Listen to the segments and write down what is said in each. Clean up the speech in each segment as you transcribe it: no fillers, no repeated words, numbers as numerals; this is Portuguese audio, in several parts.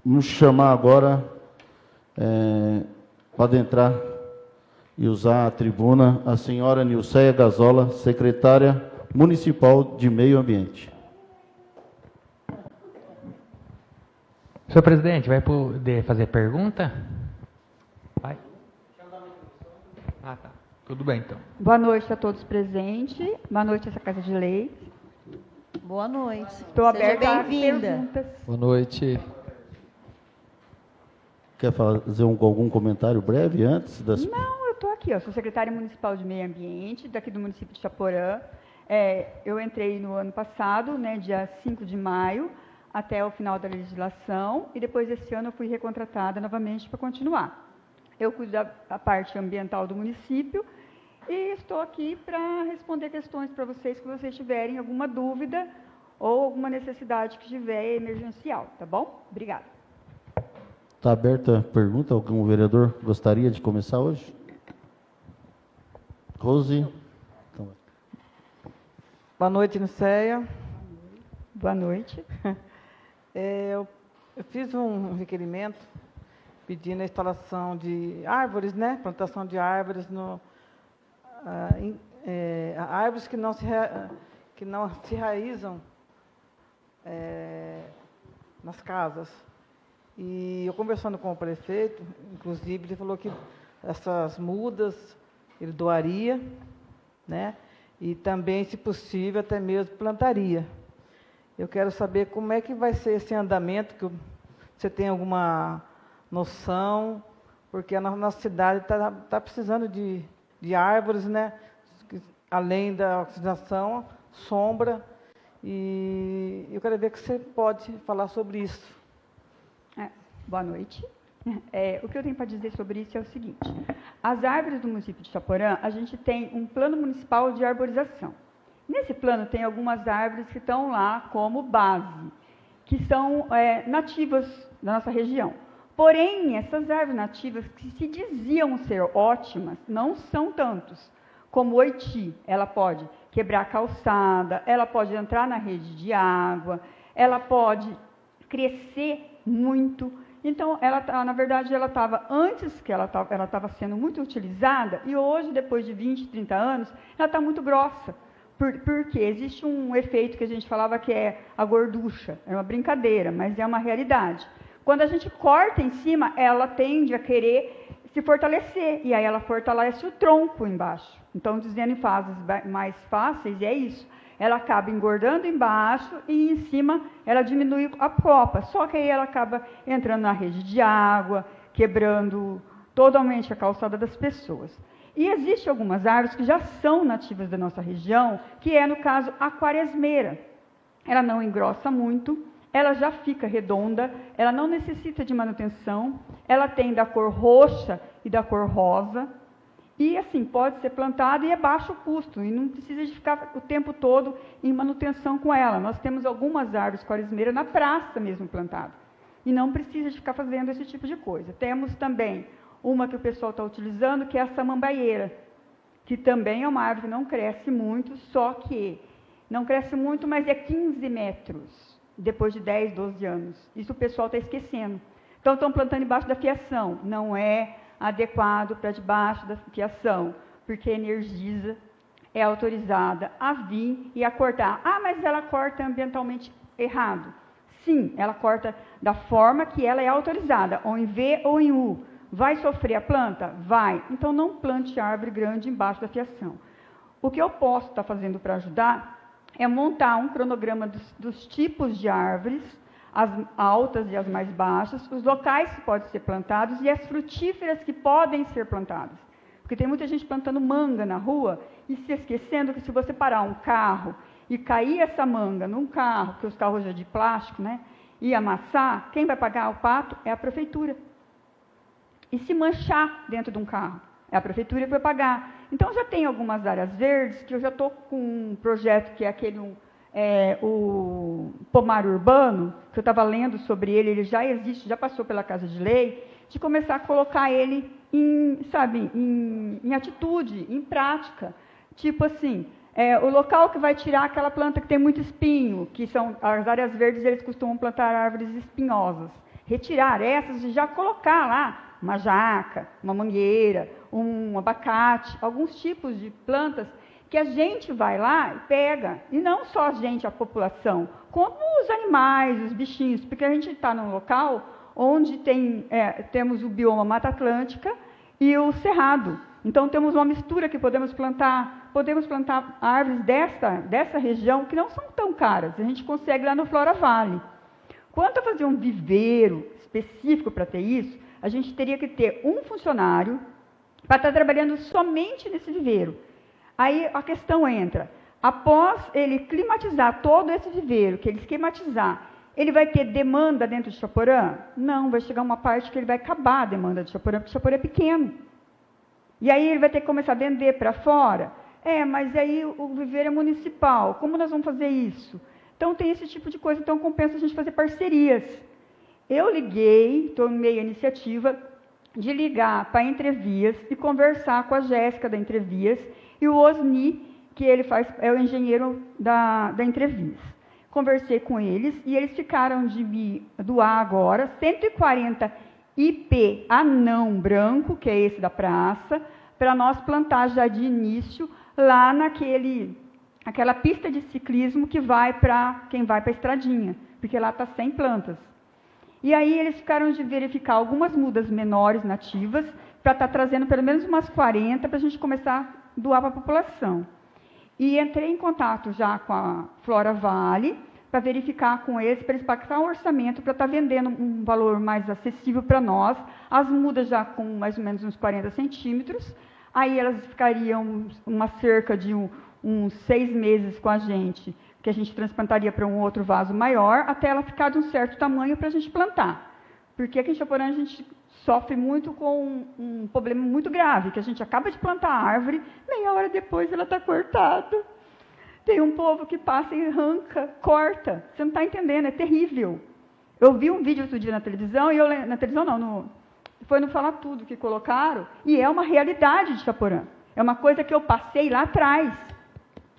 Vamos chamar agora para entrar e usar a tribuna a senhora Nilceia Gazola, secretária municipal de Meio Ambiente. Senhor presidente, vai poder fazer pergunta? Vai. Ah, tá. Tudo bem, então. Boa noite a todos presentes. Boa noite, essa Casa de Leis. Boa noite. Estou aberta a bem-vinda. perguntas. Boa noite. Quer fazer algum comentário breve antes das... Não, eu estou aqui, sou secretária municipal de Meio Ambiente, daqui do município de Chaporã. Eu entrei no ano passado, né, dia 5 de maio, até o final da legislação, e depois desse ano eu fui recontratada novamente para continuar. Eu cuido da parte ambiental do município e estou aqui para responder questões para vocês, que vocês tiverem alguma dúvida ou alguma necessidade que tiver emergencial, tá bom? Obrigada. Está aberta a pergunta? Algum vereador gostaria de começar hoje? Rose? Então. Boa noite, Nilceia. Boa noite. Eu fiz um requerimento pedindo a instalação de árvores, né? Plantação de árvores, árvores que não se raizam nas casas. E eu conversando com o prefeito, inclusive, ele falou que essas mudas ele doaria, né? E também, se possível, até mesmo plantaria. Eu quero saber como é que vai ser esse andamento, que você tem alguma noção, porque a nossa cidade está precisando de árvores, né? Além da oxigenação, sombra, e eu quero ver que você pode falar sobre isso. Boa noite. O que eu tenho para dizer sobre isso é o seguinte: as árvores do município de Chaporã, a gente tem um plano municipal de arborização. Nesse plano tem algumas árvores que estão lá como base, que são nativas da nossa região. Porém, essas árvores nativas que se diziam ser ótimas, não são tantos. Como o oiti, ela pode quebrar a calçada, ela pode entrar na rede de água, ela pode crescer muito. Então, na verdade, ela estava, antes que ela estava sendo muito utilizada, e hoje, depois de 20, 30 anos, ela está muito grossa. Porque existe um efeito que a gente falava que é a gorducha. É uma brincadeira, mas é uma realidade. Quando a gente corta em cima, ela tende a querer se fortalecer, e aí ela fortalece o tronco embaixo. Então, dizendo em fases mais fáceis, é isso. Ela acaba engordando embaixo e em cima ela diminui a copa. Só que aí ela acaba entrando na rede de água, quebrando totalmente a calçada das pessoas. E existem algumas árvores que já são nativas da nossa região, que é, no caso, a quaresmeira. Ela não engrossa muito, ela já fica redonda, ela não necessita de manutenção, ela tem da cor roxa e da cor rosa, e assim, pode ser plantada e é baixo custo, e não precisa de ficar o tempo todo em manutenção com ela. Nós temos algumas árvores quaresmeira na praça mesmo plantadas, e não precisa de ficar fazendo esse tipo de coisa. Temos também uma que o pessoal está utilizando, que é a samambaieira, que também é uma árvore que não cresce muito, só que não cresce muito, mas é 15 metros, depois de 10, 12 anos. Isso o pessoal está esquecendo. Então, estão plantando embaixo da fiação. Não é adequado para debaixo da fiação, porque energiza, é autorizada a vir e a cortar. Ah, mas ela corta ambientalmente errado. Sim, ela corta da forma que ela é autorizada, ou em V ou em U. Vai sofrer a planta? Vai. Então, não plante árvore grande embaixo da fiação. O que eu posso estar fazendo para ajudar é montar um cronograma dos tipos de árvores, as altas e as mais baixas, os locais que podem ser plantados e as frutíferas que podem ser plantadas. Porque tem muita gente plantando manga na rua e se esquecendo que se você parar um carro e cair essa manga num carro, que os carros já de plástico, né, e amassar, quem vai pagar o pato é a prefeitura. E se manchar dentro de um carro, é a prefeitura que vai pagar. Então, já tem algumas áreas verdes, que eu já estou com um projeto que é aquele, o pomar urbano, que eu estava lendo sobre ele, ele já existe, já passou pela Casa de Lei, de começar a colocar ele em atitude, em prática. Tipo assim, o local que vai tirar aquela planta que tem muito espinho, que são as áreas verdes, eles costumam plantar árvores espinhosas, retirar essas e já colocar lá uma jaca, uma mangueira, um abacate, alguns tipos de plantas que a gente vai lá e pega, e não só a gente, a população, como os animais, os bichinhos, porque a gente está num local onde temos o bioma Mata Atlântica e o Cerrado. Então, temos uma mistura que podemos plantar árvores dessa região que não são tão caras. A gente consegue lá no Flora Vale. Quanto a fazer um viveiro específico para ter isso, a gente teria que ter um funcionário para estar trabalhando somente nesse viveiro. Aí a questão entra, após ele climatizar todo esse viveiro, que ele esquematizar, ele vai ter demanda dentro de Chaporã? Não, vai chegar uma parte que ele vai acabar a demanda de Chaporã, porque Chaporã é pequeno. E aí ele vai ter que começar a vender para fora. Mas aí o viveiro é municipal, como nós vamos fazer isso? Então tem esse tipo de coisa, então compensa a gente fazer parcerias. Eu liguei, estou no meio da iniciativa, de ligar para a Entrevias e conversar com a Jéssica da Entrevias e o Osni, que ele é o engenheiro da Entrevias. Conversei com eles e eles ficaram de me doar agora 140 IP anão branco, que é esse da praça, para nós plantar já de início lá naquela pista de ciclismo que vai para quem vai para a estradinha, porque lá está sem plantas. E aí eles ficaram de verificar algumas mudas menores nativas, para estar trazendo pelo menos umas 40 para a gente começar a doar para a população. E entrei em contato já com a Flora Vale, para verificar com eles, para eles pactar um orçamento, para estar vendendo um valor mais acessível para nós, as mudas já com mais ou menos uns 40 centímetros, aí elas ficariam uma cerca de uns 6 meses com a gente, que a gente transplantaria para um outro vaso maior, até ela ficar de um certo tamanho para a gente plantar. Porque aqui em Chaporã a gente sofre muito com um problema muito grave, que a gente acaba de plantar a árvore, meia hora depois ela está cortada. Tem um povo que passa e arranca, corta. Você não está entendendo, é terrível. Eu vi um vídeo outro dia na televisão, foi no Fala Tudo que colocaram, e é uma realidade de Chaporã. É uma coisa que eu passei lá atrás.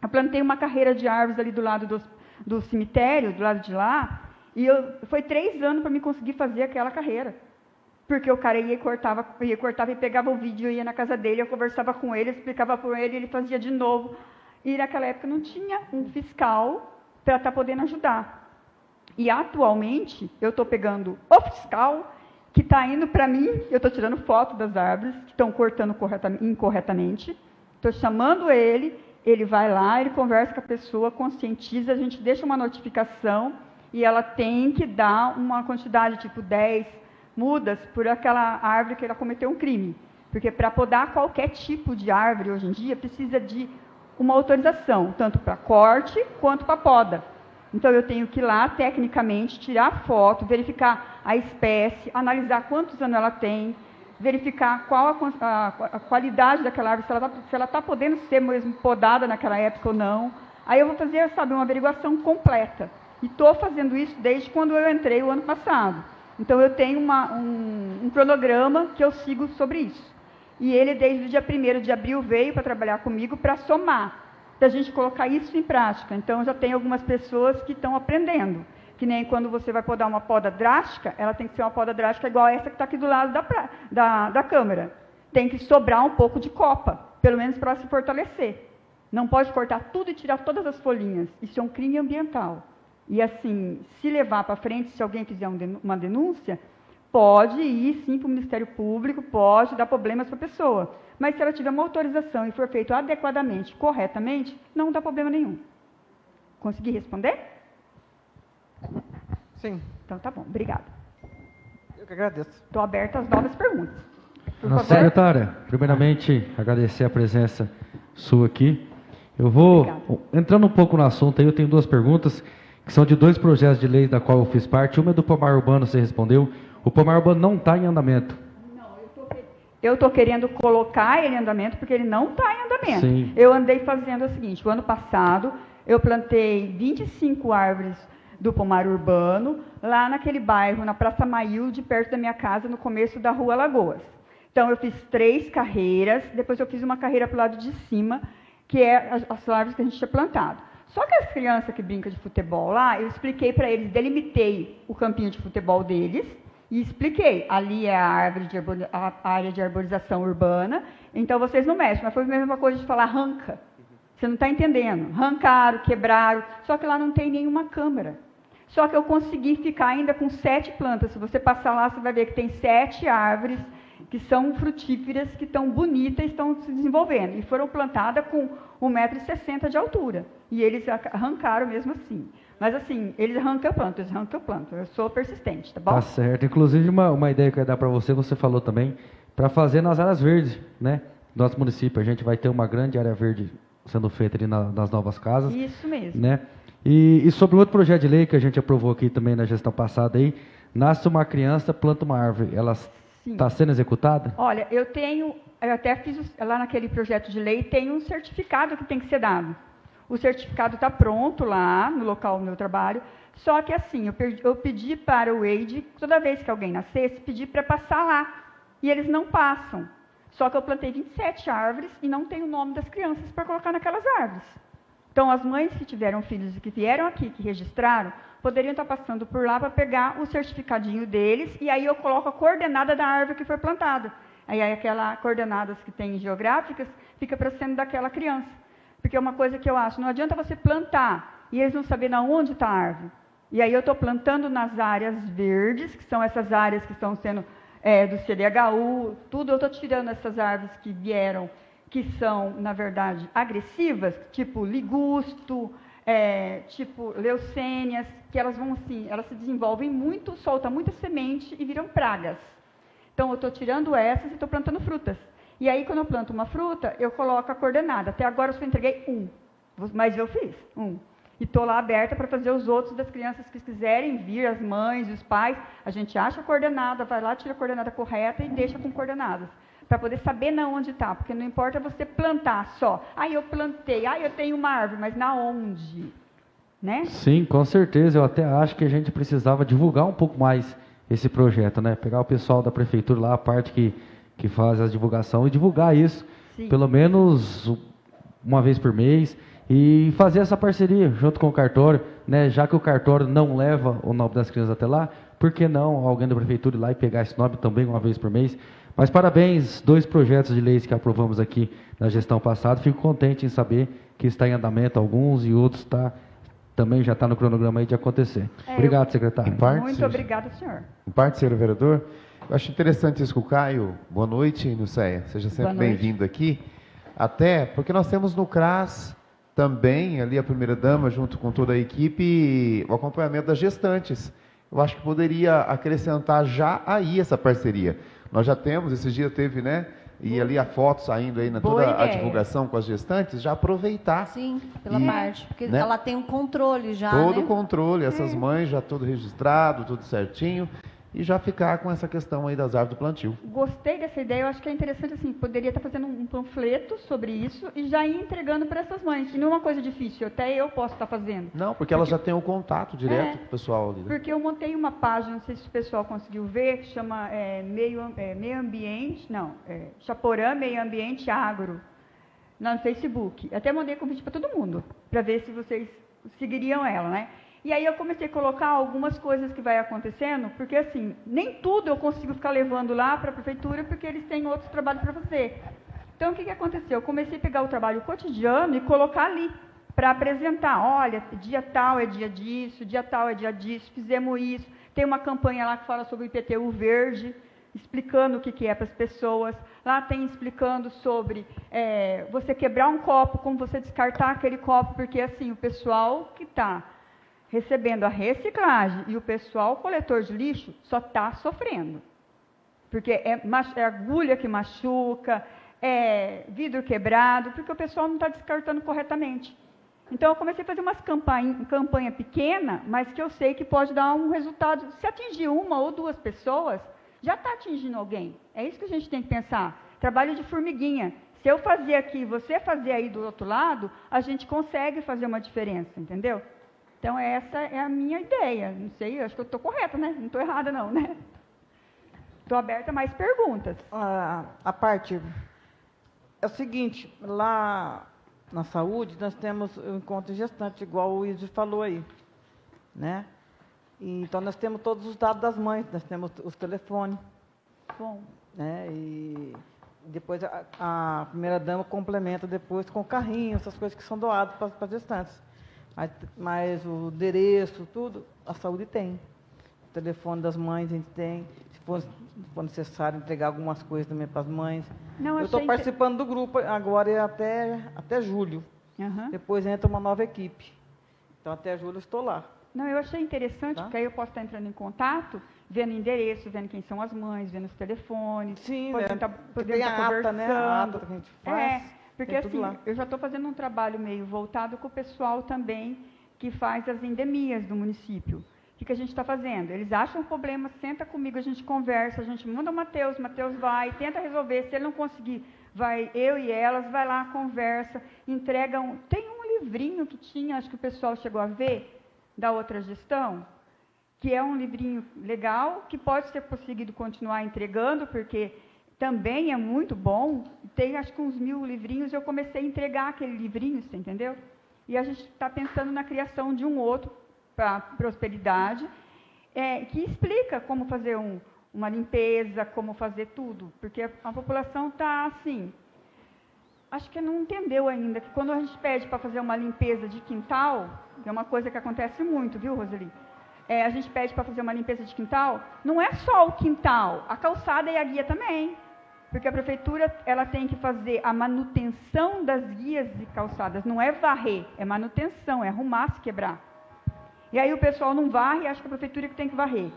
Eu plantei uma carreira de árvores ali do lado do cemitério, do lado de lá, e foi 3 anos para me conseguir fazer aquela carreira. Porque o cara ia e cortava e pegava o vídeo, eu ia na casa dele, eu conversava com ele, explicava para ele, ele fazia de novo. E naquela época não tinha um fiscal para estar podendo ajudar. E atualmente, eu estou pegando o fiscal que está indo para mim, eu estou tirando foto das árvores que estão cortando incorretamente, estou chamando ele vai lá, ele conversa com a pessoa, conscientiza, a gente deixa uma notificação e ela tem que dar uma quantidade, tipo 10 mudas por aquela árvore que ela cometeu um crime. Porque para podar qualquer tipo de árvore hoje em dia, precisa de uma autorização, tanto para corte quanto para poda. Então, eu tenho que ir lá, tecnicamente, tirar a foto, verificar a espécie, analisar quantos anos ela tem, verificar qual a qualidade daquela árvore, se ela está podendo ser mesmo podada naquela época ou não. Aí eu vou fazer, uma averiguação completa. E estou fazendo isso desde quando eu entrei o ano passado. Então, eu tenho um cronograma que eu sigo sobre isso. E ele, desde o dia 1º de abril, veio para trabalhar comigo para somar, para a gente colocar isso em prática. Então, já tem algumas pessoas que estão aprendendo. Que nem quando você vai podar uma poda drástica, ela tem que ser uma poda drástica igual essa que está aqui do lado da câmera. Tem que sobrar um pouco de copa, pelo menos para se fortalecer. Não pode cortar tudo e tirar todas as folhinhas. Isso é um crime ambiental. E assim, se levar para frente, se alguém fizer uma denúncia, pode ir sim para o Ministério Público, pode dar problemas para a pessoa. Mas se ela tiver uma autorização e for feito adequadamente, corretamente, não dá problema nenhum. Consegui responder? Sim. Então tá bom, obrigada. Eu que agradeço. Estou aberta às novas perguntas. Por Nossa favor. secretária, primeiramente agradecer a presença sua aqui. Eu vou, Obrigada. entrando um pouco no assunto aí, eu tenho 2 perguntas, que são de 2 projetos de lei da qual eu fiz parte. Uma é do pomar urbano, você respondeu. O pomar urbano não está em andamento. Eu estou querendo colocar ele em andamento, porque ele não está em andamento. Sim. Eu andei fazendo o seguinte, o ano passado, eu plantei 25 árvores do pomar urbano, lá naquele bairro, na Praça Mailde, perto da minha casa, no começo da Rua Lagoas. Então, eu fiz 3 carreiras, depois eu fiz uma carreira para o lado de cima, que é as árvores que a gente tinha plantado. Só que as crianças que brincam de futebol lá, eu expliquei para eles, delimitei o campinho de futebol deles, E expliquei, ali é a área de arborização urbana, então vocês não mexem, mas foi a mesma coisa de falar arranca. Você não está entendendo. Arrancaram, quebraram, só que lá não tem nenhuma câmara. Só que eu consegui ficar ainda com 7 plantas. Se você passar lá, você vai ver que tem 7 árvores que são frutíferas, que estão bonitas e estão se desenvolvendo. E foram plantadas com 1,60 m de altura. E eles arrancaram mesmo assim. Mas assim, eles arrancam a planta, Eu sou persistente, tá bom? Tá certo. Inclusive, uma ideia que eu ia dar para você falou também, para fazer nas áreas verdes, né? Nosso município, a gente vai ter uma grande área verde sendo feita ali nas novas casas. Isso mesmo. Né? E sobre o outro projeto de lei que a gente aprovou aqui também na gestão passada aí, nasce uma criança, planta uma árvore. Ela está sendo executada? Olha, eu até fiz, lá naquele projeto de lei, tem um certificado que tem que ser dado. O certificado está pronto lá, no local do meu trabalho, só que assim, eu pedi para o EID, toda vez que alguém nascesse, pedi para passar lá, e eles não passam. Só que eu plantei 27 árvores e não tem o nome das crianças para colocar naquelas árvores. Então, as mães que tiveram filhos e que vieram aqui, que registraram, poderiam estar passando por lá para pegar o certificadinho deles, e aí eu coloco a coordenada da árvore que foi plantada. Aí aquelas coordenadas que tem geográficas, fica para cima daquela criança. Porque é uma coisa que eu acho, não adianta você plantar e eles não saberem onde está a árvore. E aí eu estou plantando nas áreas verdes, que são essas áreas que estão sendo do CDHU, tudo, eu estou tirando essas árvores que vieram, que são, na verdade, agressivas, tipo ligusto, tipo leucênias, que elas vão assim, elas se desenvolvem muito, soltam muita semente e viram pragas. Então, eu estou tirando essas e estou plantando frutas. E aí, quando eu planto uma fruta, eu coloco a coordenada. Até agora, eu só entreguei 1, mas eu fiz 1. E estou lá aberta para fazer os outros das crianças que quiserem vir, as mães, os pais. A gente acha a coordenada, vai lá, tira a coordenada correta e deixa com coordenadas. Para poder saber onde está, porque não importa você plantar só. Eu plantei, eu tenho uma árvore, mas na onde? Né? Sim, com certeza. Eu até acho que a gente precisava divulgar um pouco mais esse projeto, né? Pegar o pessoal da prefeitura lá, a parte que faz a divulgação, e divulgar isso, Sim. Pelo menos uma vez por mês, e fazer essa parceria junto com o cartório, né? Já que o cartório não leva o nome das crianças até lá, por que não alguém da prefeitura ir lá e pegar esse nome também uma vez por mês? Mas parabéns, 2 projetos de leis que aprovamos aqui na gestão passada. Fico contente em saber que está em andamento alguns e outros também já está no cronograma aí de acontecer. Obrigado, secretário. Muito obrigada, senhor. Em parte, senhor vereador, eu acho interessante isso com o Caio. Boa noite, Nilceia. Seja sempre bem-vindo aqui. Até porque nós temos no CRAS também, ali a primeira-dama, junto com toda a equipe, o acompanhamento das gestantes. Eu acho que poderia acrescentar já aí essa parceria. Nós já temos, esses dias teve, né? E ali a foto saindo aí, toda a divulgação com as gestantes, já aproveitar. Sim, pela parte, porque né? ela tem um controle já, todo né? o controle, essas mães já tudo registrado, tudo certinho, e já ficar com essa questão aí das árvores do plantio. Gostei dessa ideia, eu acho que é interessante assim, poderia estar fazendo um panfleto sobre isso e já ir entregando para essas mães, que não é uma coisa difícil, até eu posso estar fazendo. Não, porque elas já têm o contato direto com o pessoal ali. Né? Porque eu montei uma página, não sei se o pessoal conseguiu ver, que chama Chaporã Meio Ambiente Agro, no Facebook. Até mandei convite para todo mundo, para ver se vocês seguiriam ela, né? E aí eu comecei a colocar algumas coisas que vai acontecendo, porque assim, nem tudo eu consigo ficar levando lá para a prefeitura, porque eles têm outros trabalhos para fazer. Então, o que aconteceu? Eu comecei a pegar o trabalho cotidiano e colocar ali, para apresentar, olha, dia tal é dia disso, dia tal é dia disso, fizemos isso. Tem uma campanha lá que fala sobre o IPTU verde, explicando o que é para as pessoas. Lá tem explicando sobre você quebrar um copo, como você descartar aquele copo, porque assim, o pessoal que está recebendo a reciclagem e o pessoal coletor de lixo só está sofrendo. Porque é agulha que machuca, é vidro quebrado, porque o pessoal não está descartando corretamente. Então, eu comecei a fazer umas campanha pequena, mas que eu sei que pode dar um resultado. Se atingir 1 ou 2 pessoas, já está atingindo alguém. É isso que a gente tem que pensar. Trabalho de formiguinha. Se eu fazer aqui, você fazer aí do outro lado, a gente consegue fazer uma diferença, entendeu? Então, essa é a minha ideia. Não sei, acho que eu estou correta, né? Não estou errada, não, né? Estou aberta a mais perguntas. A parte é o seguinte, lá na saúde, nós temos o encontro gestante, igual o Izzy falou aí, né? Então, nós temos todos os dados das mães, nós temos os telefones. Bom, Né? E depois a primeira-dama complementa depois com o carrinho, essas coisas que são doadas para as gestantes. Mas o endereço, tudo, a saúde tem. O telefone das mães a gente tem. Se for necessário entregar algumas coisas também para as mães. Não, eu estou participando do grupo agora até julho. Aham. Depois entra uma nova equipe. Então, até julho eu estou lá. Não, eu achei interessante, Tá. porque aí eu posso estar entrando em contato, vendo o endereço, vendo quem são as mães, vendo os telefones. Sim, pode né? estar Porque podendo tem estar a ata, né? A conversando. ata que a gente faz. Porque tem tudo assim, lá. eu já estou fazendo um trabalho meio voltado com o pessoal também que faz as endemias do município. O que a gente está fazendo? Eles acham um problema, senta comigo, a gente conversa, a gente manda o Matheus vai, tenta resolver. Se ele não conseguir, vai eu e elas, vai lá, conversa, entrega Tem um livrinho que tinha, acho que o pessoal chegou a ver, da outra gestão, que é um livrinho legal, que pode ser conseguido continuar entregando, porque também é muito bom. Tem acho que uns 1000 livrinhos, eu comecei a entregar aquele livrinho, você entendeu? E a gente está pensando na criação de um outro para prosperidade, que explica como fazer uma limpeza, como fazer tudo, porque a população está assim, acho que não entendeu ainda, que quando a gente pede para fazer uma limpeza de quintal, que é uma coisa que acontece muito, viu, Roseli? A gente pede para fazer uma limpeza de quintal, não é só o quintal, a calçada e a guia também. Porque a prefeitura ela tem que fazer a manutenção das guias e calçadas, não é varrer, é manutenção, é arrumar se quebrar. E aí o pessoal não varre, acha que a prefeitura que tem que varrer.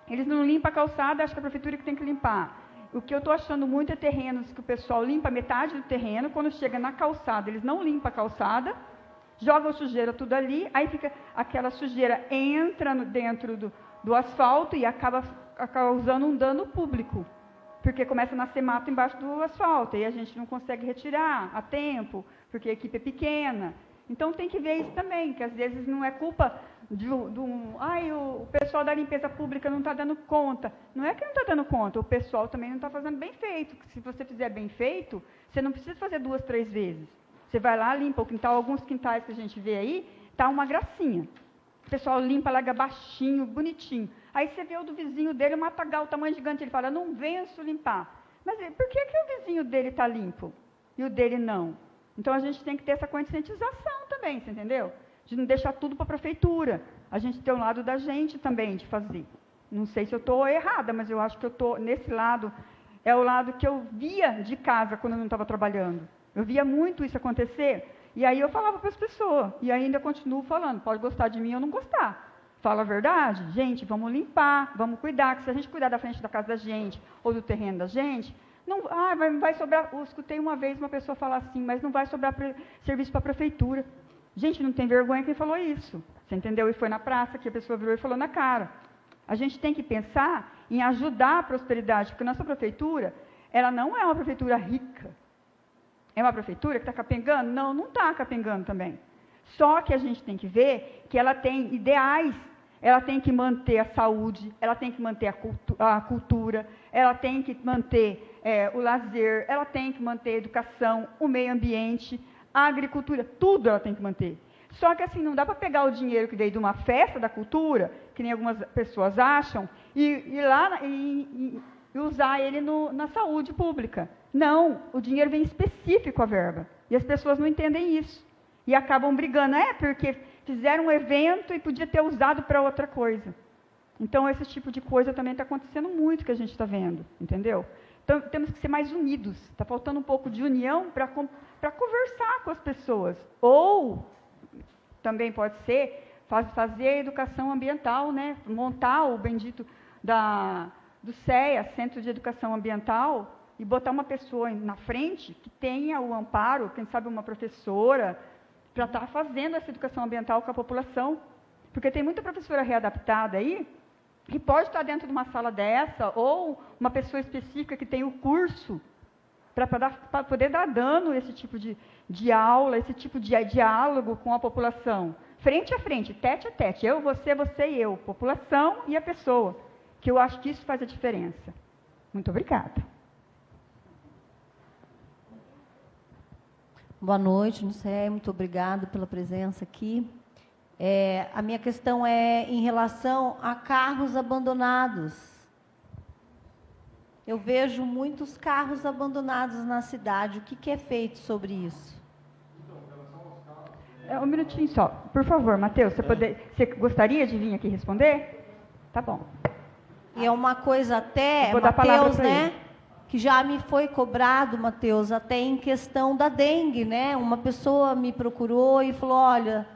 Eles não limpam a calçada, acha que a prefeitura que tem que limpar. O que eu estou achando muito é terrenos que o pessoal limpa metade do terreno, quando chega na calçada, eles não limpam a calçada, jogam sujeira tudo ali, aí fica aquela sujeira entra dentro do asfalto e acaba causando um dano público. Porque começa a nascer mato embaixo do asfalto, e a gente não consegue retirar a tempo, porque a equipe é pequena. Então tem que ver isso também, que às vezes não é culpa o pessoal da limpeza pública não está dando conta. Não é que não está dando conta, o pessoal também não está fazendo bem feito. Se você fizer bem feito, você não precisa fazer 2, 3 vezes. Você vai lá, limpa o quintal, alguns quintais que a gente vê aí, está uma gracinha. O pessoal limpa, larga baixinho, bonitinho. Aí você vê o do vizinho dele, um matagal, tamanho gigante, ele fala, não venço limpar. Mas por que o vizinho dele está limpo e o dele não? Então a gente tem que ter essa conscientização também, você entendeu? De não deixar tudo para a prefeitura. A gente tem um lado da gente também de fazer. Não sei se eu estou errada, mas eu acho que eu estou nesse lado, é o lado que eu via de casa quando eu não estava trabalhando. Eu via muito isso acontecer, e aí eu falava para as pessoas, e ainda continuo falando, pode gostar de mim ou não gostar. Fala a verdade, gente, vamos limpar, vamos cuidar, que se a gente cuidar da frente da casa da gente, ou do terreno da gente, não vai sobrar, eu escutei uma vez uma pessoa falar assim, mas não vai sobrar serviço para a prefeitura. Gente, não tem vergonha quem falou isso, você entendeu? E foi na praça que a pessoa virou e falou na cara. A gente tem que pensar em ajudar a prosperidade, porque nossa prefeitura, ela não é uma prefeitura rica. É uma prefeitura que está capengando? Não está capengando também. Só que a gente tem que ver que ela tem ideais, ela tem que manter a saúde, ela tem que manter a cultura, ela tem que manter o lazer, ela tem que manter a educação, o meio ambiente, a agricultura, tudo ela tem que manter. Só que assim, não dá para pegar o dinheiro que veio de uma festa da cultura, que nem algumas pessoas acham, e usar ele na saúde pública. Não, o dinheiro vem específico à verba. E as pessoas não entendem isso. E acabam brigando. Porque fizeram um evento e podia ter usado para outra coisa. Então, esse tipo de coisa também está acontecendo muito que a gente está vendo. Entendeu? Então, temos que ser mais unidos. Está faltando um pouco de união para conversar com as pessoas. Ou, também pode ser, fazer a educação ambiental, né? Montar o bendito do CEA, Centro de Educação Ambiental, e botar uma pessoa na frente que tenha o amparo, quem sabe uma professora, para estar fazendo essa educação ambiental com a população. Porque tem muita professora readaptada aí, que pode estar dentro de uma sala dessa, ou uma pessoa específica que tem o curso, para poder dar dano esse tipo de aula, esse tipo de diálogo com a população. Frente a frente, tete a tete, eu, você e eu, população e a pessoa. Que eu acho que isso faz a diferença. Muito obrigada. Boa noite, Nicéia, muito obrigada pela presença aqui. A minha questão é em relação a carros abandonados. Eu vejo muitos carros abandonados na cidade. O que é feito sobre isso? Um minutinho só. Por favor, Matheus, você gostaria de vir aqui responder? Tá bom. E é uma coisa até, Vou dar a palavra Matheus, pra né? ele. Que já me foi cobrado, Matheus, até em questão da dengue, né? Uma pessoa me procurou e falou, olha,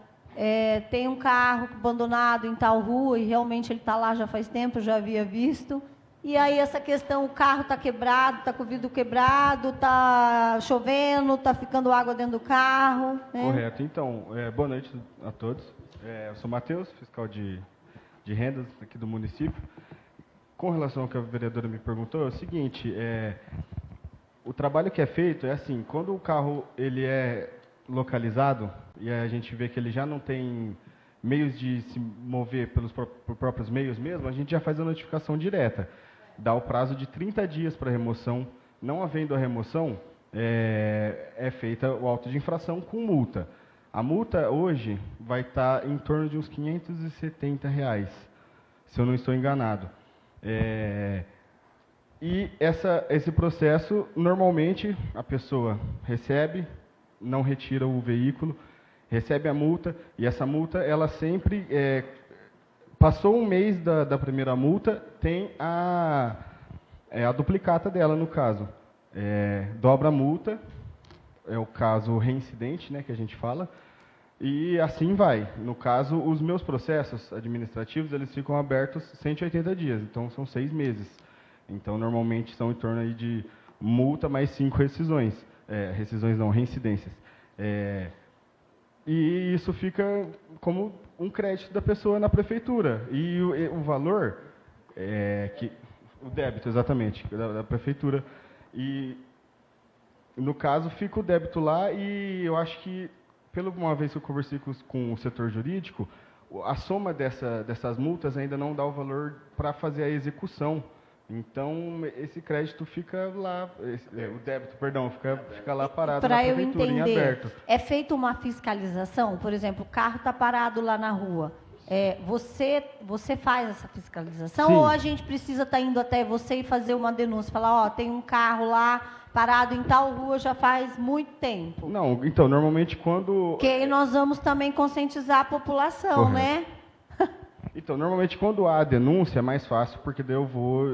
tem um carro abandonado em tal rua, e realmente ele está lá já faz tempo, eu já havia visto. E aí essa questão, o carro está quebrado, está com o vidro quebrado, está chovendo, está ficando água dentro do carro. Né? Correto. Então, boa noite a todos. Eu sou Matheus, fiscal de rendas aqui do município. Com relação ao que a vereadora me perguntou, é o seguinte, o trabalho que é feito é assim, quando o carro ele é localizado e a gente vê que ele já não tem meios de se mover por próprios meios mesmo, a gente já faz a notificação direta. Dá o prazo de 30 dias para remoção. Não havendo a remoção, é feita o auto de infração com multa. A multa hoje vai estar em torno de uns R$570, se eu não estou enganado. E esse processo, normalmente, a pessoa recebe, não retira o veículo, recebe a multa, e essa multa, ela sempre... passou um mês da primeira multa, tem a duplicata dela, no caso. Dobra a multa, é o caso reincidente, né, que a gente fala, e assim vai. No caso, os meus processos administrativos, eles ficam abertos 180 dias, então são 6 meses. Então, normalmente, são em torno aí de multa mais 5 rescisões. Rescisões não, reincidências. E isso fica como um crédito da pessoa na prefeitura. E o valor, o débito, exatamente, da prefeitura. E, no caso, fica o débito lá e eu acho que, pela uma vez que eu conversei com o setor jurídico, a soma dessas multas ainda não dá o valor para fazer a execução. Então, esse crédito fica lá, o débito, perdão, fica lá parado na prefeitura, em aberto. É feita uma fiscalização? Por exemplo, o carro está parado lá na rua. Você faz essa fiscalização? Sim. Ou a gente precisa estar indo até você e fazer uma denúncia? Falar, tem um carro lá parado em tal rua já faz muito tempo. Não, então, normalmente quando... Porque aí nós vamos também conscientizar a população, Correto. né? Então, normalmente quando há denúncia é mais fácil, porque daí eu vou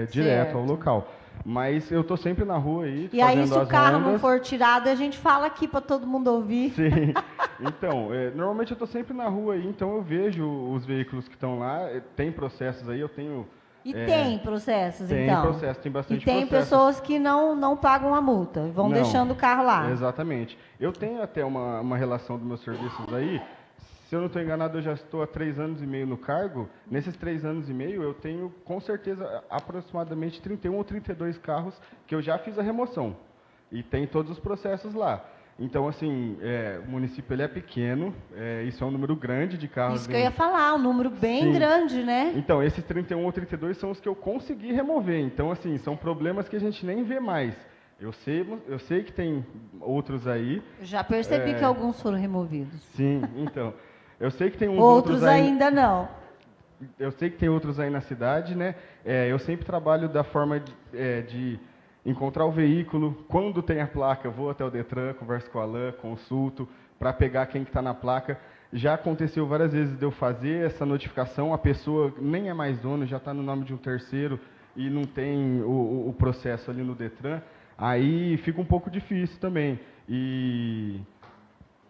direto ao local. Mas eu estou sempre na rua aí, E aí, fazendo se o as carro não rondas. for tirado, a gente fala aqui para todo mundo ouvir. Sim. Então, normalmente eu estou sempre na rua aí, então eu vejo os veículos que estão lá, tem processos aí, eu tenho... E tem processos, tem então? processo, tem bastante E tem processos. pessoas que não pagam a multa, vão Não, deixando o carro lá. Exatamente. Eu tenho até uma relação dos meus serviços aí. Se eu não estou enganado, eu já estou há 3 anos e meio no cargo. Nesses 3 anos e meio, eu tenho, com certeza, aproximadamente 31 ou 32 carros que eu já fiz a remoção. E tem todos os processos lá. Então, assim, o município ele é pequeno, isso é um número grande de carros. Isso que eu ia falar, um número bem Sim. grande, né? Então, esses 31 ou 32 são os que eu consegui remover. Então, assim, são problemas que a gente nem vê mais. Eu sei que tem outros aí. Já percebi que alguns foram removidos. Sim, então... Eu sei que tem uns Outros aí, ainda não. eu sei que tem outros aí na cidade, né? Eu sempre trabalho da forma de encontrar o veículo. Quando tem a placa, eu vou até o Detran, converso com a Alain, consulto, para pegar quem que está na placa. Já aconteceu várias vezes de eu fazer essa notificação, a pessoa nem é mais dono, já está no nome de um terceiro e não tem o processo ali no Detran. Aí fica um pouco difícil também.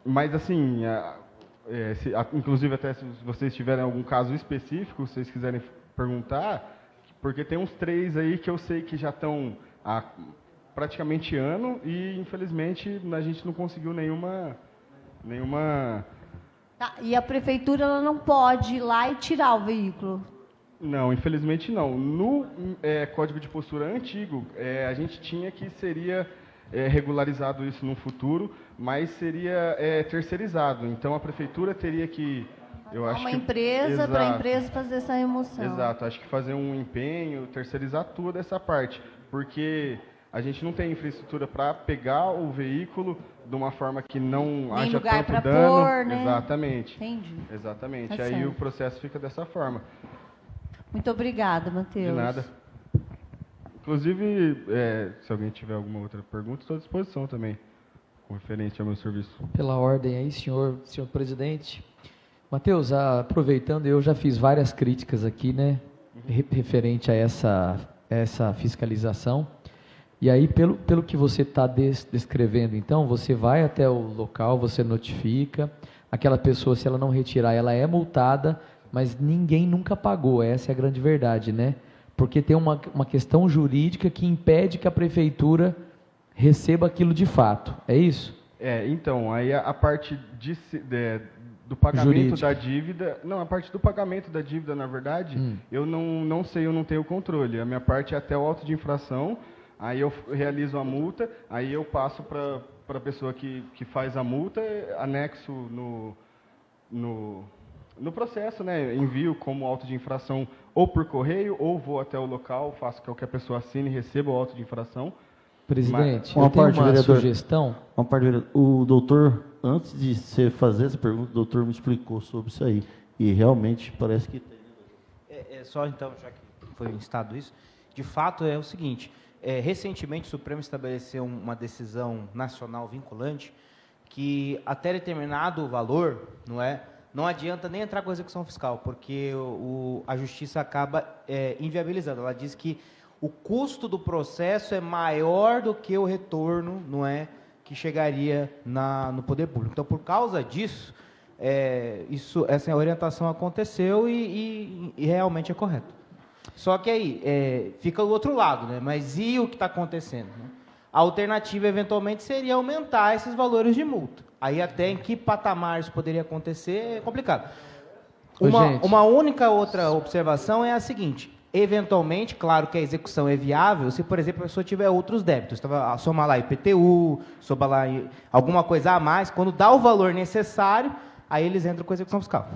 Mas assim... inclusive, até se vocês tiverem algum caso específico, se vocês quiserem perguntar, porque tem uns 3 aí que eu sei que já estão há praticamente ano e, infelizmente, a gente não conseguiu nenhuma... Tá, e a prefeitura ela não pode ir lá e tirar o veículo? Não, infelizmente não. No Código de Postura antigo, a gente tinha que seria... regularizado isso no futuro, mas seria terceirizado. Então, a prefeitura teria que... Uma empresa para a empresa fazer essa remoção. Exato. Acho que fazer um empenho, terceirizar toda essa parte. Porque a gente não tem infraestrutura para pegar o veículo de uma forma que não haja lugar tanto pra dano. pôr, né? Exatamente. Entendi. Exatamente. Tá Aí certo. o processo fica dessa forma. Muito obrigada, Matheus. De nada. Inclusive, se alguém tiver alguma outra pergunta, estou à disposição também, com referente ao meu serviço. Pela ordem aí, senhor presidente. Matheus, aproveitando, eu já fiz várias críticas aqui, né, referente a essa fiscalização. E aí, pelo que você está descrevendo, então, você vai até o local, você notifica, aquela pessoa, se ela não retirar, ela é multada, mas ninguém nunca pagou, essa é a grande verdade, né? Porque tem uma questão jurídica que impede que a prefeitura receba aquilo de fato, é isso? Então, aí a parte do pagamento Jurídica. da dívida, não, a parte do pagamento da dívida, na verdade, eu não sei, eu não tenho controle. A minha parte é até o auto de infração, aí eu realizo a multa, aí eu passo para a pessoa que faz a multa, anexo no processo, né? Envio como auto de infração ou por correio, ou vou até o local, faço com que a pessoa assine e receba o auto de infração. Presidente, Uma eu tenho parte, uma vereador. sugestão. Uma parte, vereador. O doutor, antes de você fazer essa pergunta, o doutor me explicou sobre isso aí. E realmente parece que tem. Só então, já que foi instado isso, de fato é o seguinte, recentemente o Supremo estabeleceu uma decisão nacional vinculante que até determinado valor, não adianta nem entrar com a execução fiscal, porque a justiça acaba inviabilizando. Ela diz que o custo do processo é maior do que o retorno, que chegaria no poder público. Então, por causa disso, essa orientação aconteceu e realmente é correto. Só que aí fica o outro lado, né? Mas e o que está acontecendo? Né? A alternativa, eventualmente, seria aumentar esses valores de multa. Aí até em que patamar isso poderia acontecer é complicado. Uma única outra observação é a seguinte: eventualmente, claro que a execução é viável se, por exemplo, a pessoa tiver outros débitos. Somar lá IPTU, somar lá alguma coisa a mais, quando dá o valor necessário, aí eles entram com a execução fiscal.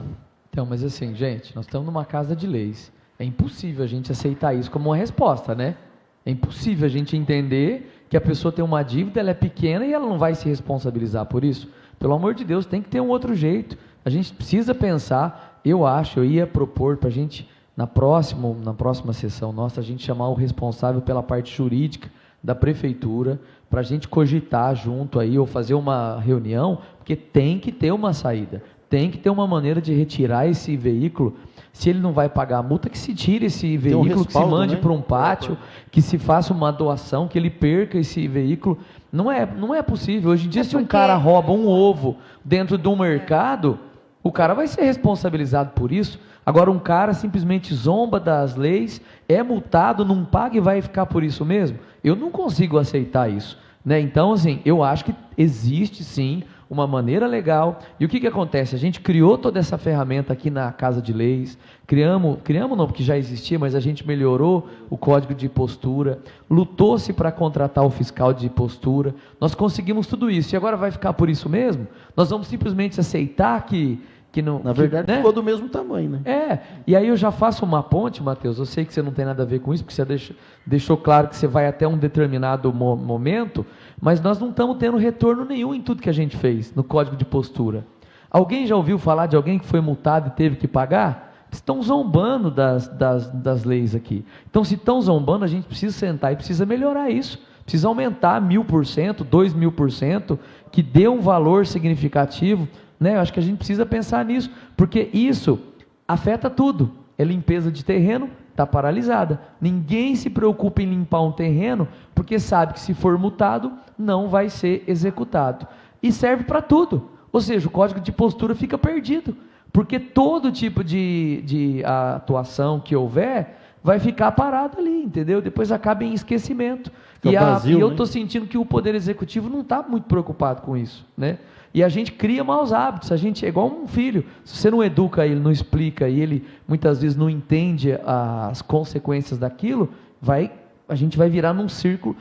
Então, mas assim, gente, nós estamos numa casa de leis. É impossível a gente aceitar isso como uma resposta, né? É impossível a gente entender que a pessoa tem uma dívida, ela é pequena e ela não vai se responsabilizar por isso. Pelo amor de Deus, tem que ter um outro jeito. A gente precisa pensar, eu ia propor para a gente, na próxima sessão nossa, a gente chamar o responsável pela parte jurídica da prefeitura, para a gente cogitar junto aí, ou fazer uma reunião, porque tem que ter uma saída, tem que ter uma maneira de retirar esse veículo. Se ele não vai pagar a multa, que se tire esse veículo, que se mande para um pátio, que se faça uma doação, que ele perca esse veículo. Não é possível. Hoje em dia, se um cara rouba um ovo dentro de um mercado, o cara vai ser responsabilizado por isso. Agora, um cara simplesmente zomba das leis, é multado, não paga e vai ficar por isso mesmo? Eu não consigo aceitar isso, né? Então, assim, eu acho que existe, sim, uma maneira legal. E o que acontece? A gente criou toda essa ferramenta aqui na Casa de Leis, criamos não, porque já existia, mas a gente melhorou o Código de Postura, lutou-se para contratar o fiscal de postura, nós conseguimos tudo isso, e agora vai ficar por isso mesmo? Nós vamos simplesmente aceitar que não... Na verdade, né? ficou do mesmo tamanho, né? E aí eu já faço uma ponte, Matheus, eu sei que você não tem nada a ver com isso, porque você deixou claro que você vai até um determinado momento, mas nós não estamos tendo retorno nenhum em tudo que a gente fez no Código de Postura. Alguém já ouviu falar de alguém que foi multado e teve que pagar? Estão zombando das leis aqui. Então, se estão zombando, a gente precisa sentar e precisa melhorar isso. Precisa aumentar 1000%, 2000%, que dê um valor significativo, né? Eu acho que a gente precisa pensar nisso, porque isso afeta tudo. É limpeza de terreno, está paralisada. Ninguém se preocupa em limpar um terreno, porque sabe que se for multado, não vai ser executado. E serve para tudo. Ou seja, o Código de Postura fica perdido, porque todo tipo de atuação que houver vai ficar parado ali, entendeu? Depois acaba em esquecimento. E eu estou sentindo que o Poder Executivo não está muito preocupado com isso, né? E a gente cria maus hábitos, a gente é igual um filho. Se você não educa ele, não explica, e ele muitas vezes não entende as consequências daquilo, a gente vai virar num círculo,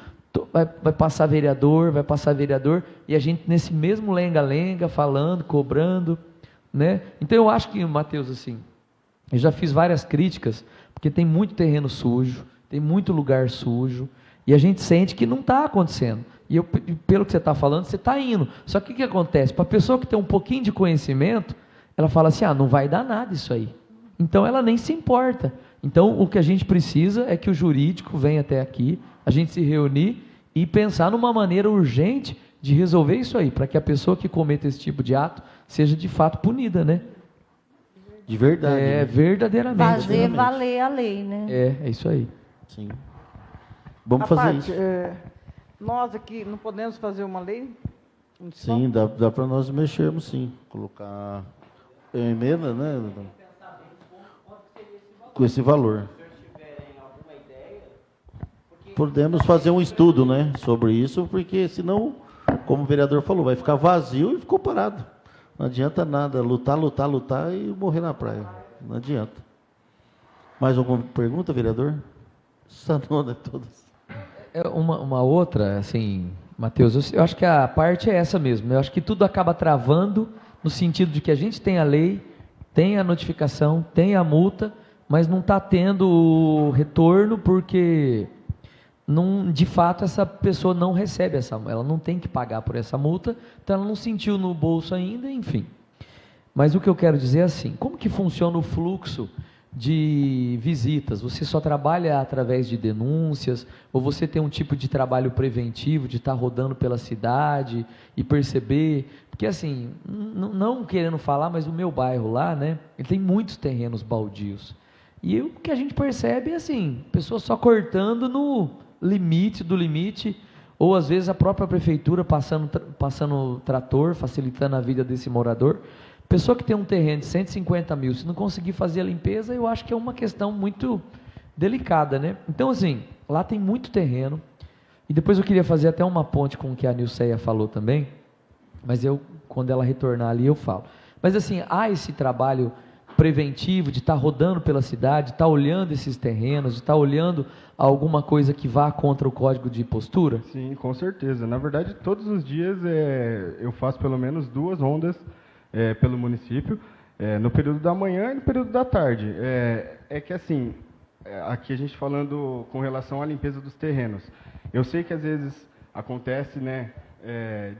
vai passar vereador, e a gente nesse mesmo lenga-lenga, falando, cobrando, né? Então eu acho que, Matheus, assim, eu já fiz várias críticas, porque tem muito terreno sujo, tem muito lugar sujo, E a gente sente que não está acontecendo. E pelo que você está falando, você está indo. Só que o que acontece? Para a pessoa que tem um pouquinho de conhecimento, ela fala assim, não vai dar nada isso aí. Então ela nem se importa. Então o que a gente precisa é que o jurídico venha até aqui, a gente se reunir e pensar numa maneira urgente de resolver isso aí, para que a pessoa que cometa esse tipo de ato seja de fato punida, né? De verdade. Né? Verdadeiramente. Fazer valer a lei, né? É isso aí. Sim. Vamos A fazer parte, isso. Nós aqui não podemos fazer uma lei municipal? Sim, dá para nós mexermos, sim. Colocar emenda, né? Com esse valor. Podemos fazer um estudo, né, sobre isso, porque senão, como o vereador falou, vai ficar vazio e ficou parado. Não adianta nada, lutar e morrer na praia. Não adianta. Mais alguma pergunta, vereador? Sanou, né, todas. Uma outra, assim, Matheus, eu acho que a parte é essa mesmo. Eu acho que tudo acaba travando no sentido de que a gente tem a lei, tem a notificação, tem a multa, mas não está tendo o retorno porque, de fato, essa pessoa não recebe ela não tem que pagar por essa multa, então ela não sentiu no bolso ainda, enfim. Mas o que eu quero dizer é assim, como que funciona o fluxo de visitas? Você só trabalha através de denúncias, ou você tem um tipo de trabalho preventivo, de estar rodando pela cidade e perceber, porque assim, não querendo falar, mas o meu bairro lá, né, ele tem muitos terrenos baldios, e o que a gente percebe é assim, pessoas só cortando no limite do limite, ou às vezes a própria prefeitura passando trator, facilitando a vida desse morador. Pessoa que tem um terreno de 150 mil, se não conseguir fazer a limpeza, eu acho que é uma questão muito delicada, né? Então, assim, lá tem muito terreno, e depois eu queria fazer até uma ponte com o que a Nilceia falou também, mas quando ela retornar ali, eu falo. Mas, assim, há esse trabalho preventivo de estar rodando pela cidade, de estar olhando esses terrenos, de estar olhando alguma coisa que vá contra o código de postura? Sim, com certeza. Na verdade, todos os dias eu faço pelo menos 2 rondas pelo município, no período da manhã e no período da tarde. Que assim, aqui a gente falando com relação à limpeza dos terrenos. Eu sei que às vezes acontece, né,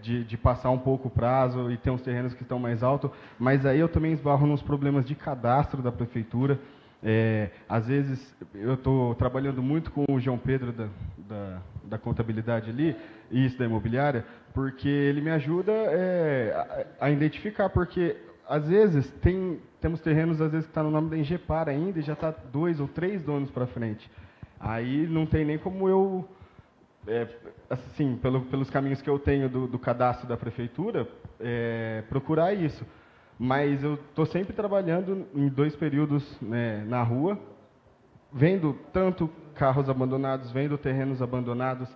de passar um pouco o prazo e ter uns terrenos que estão mais altos, mas aí eu também esbarro nos problemas de cadastro da prefeitura. Às vezes eu estou trabalhando muito com o João Pedro da contabilidade ali, e isso da imobiliária, porque ele me ajuda a identificar, porque às vezes temos terrenos às vezes que está no nome da Engepar ainda e já está 2 ou 3 donos para frente. Aí não tem nem como eu, assim, pelos caminhos que eu tenho do cadastro da prefeitura, procurar isso. Mas eu estou sempre trabalhando em 2 períodos, né, na rua, vendo tanto carros abandonados, vendo terrenos abandonados,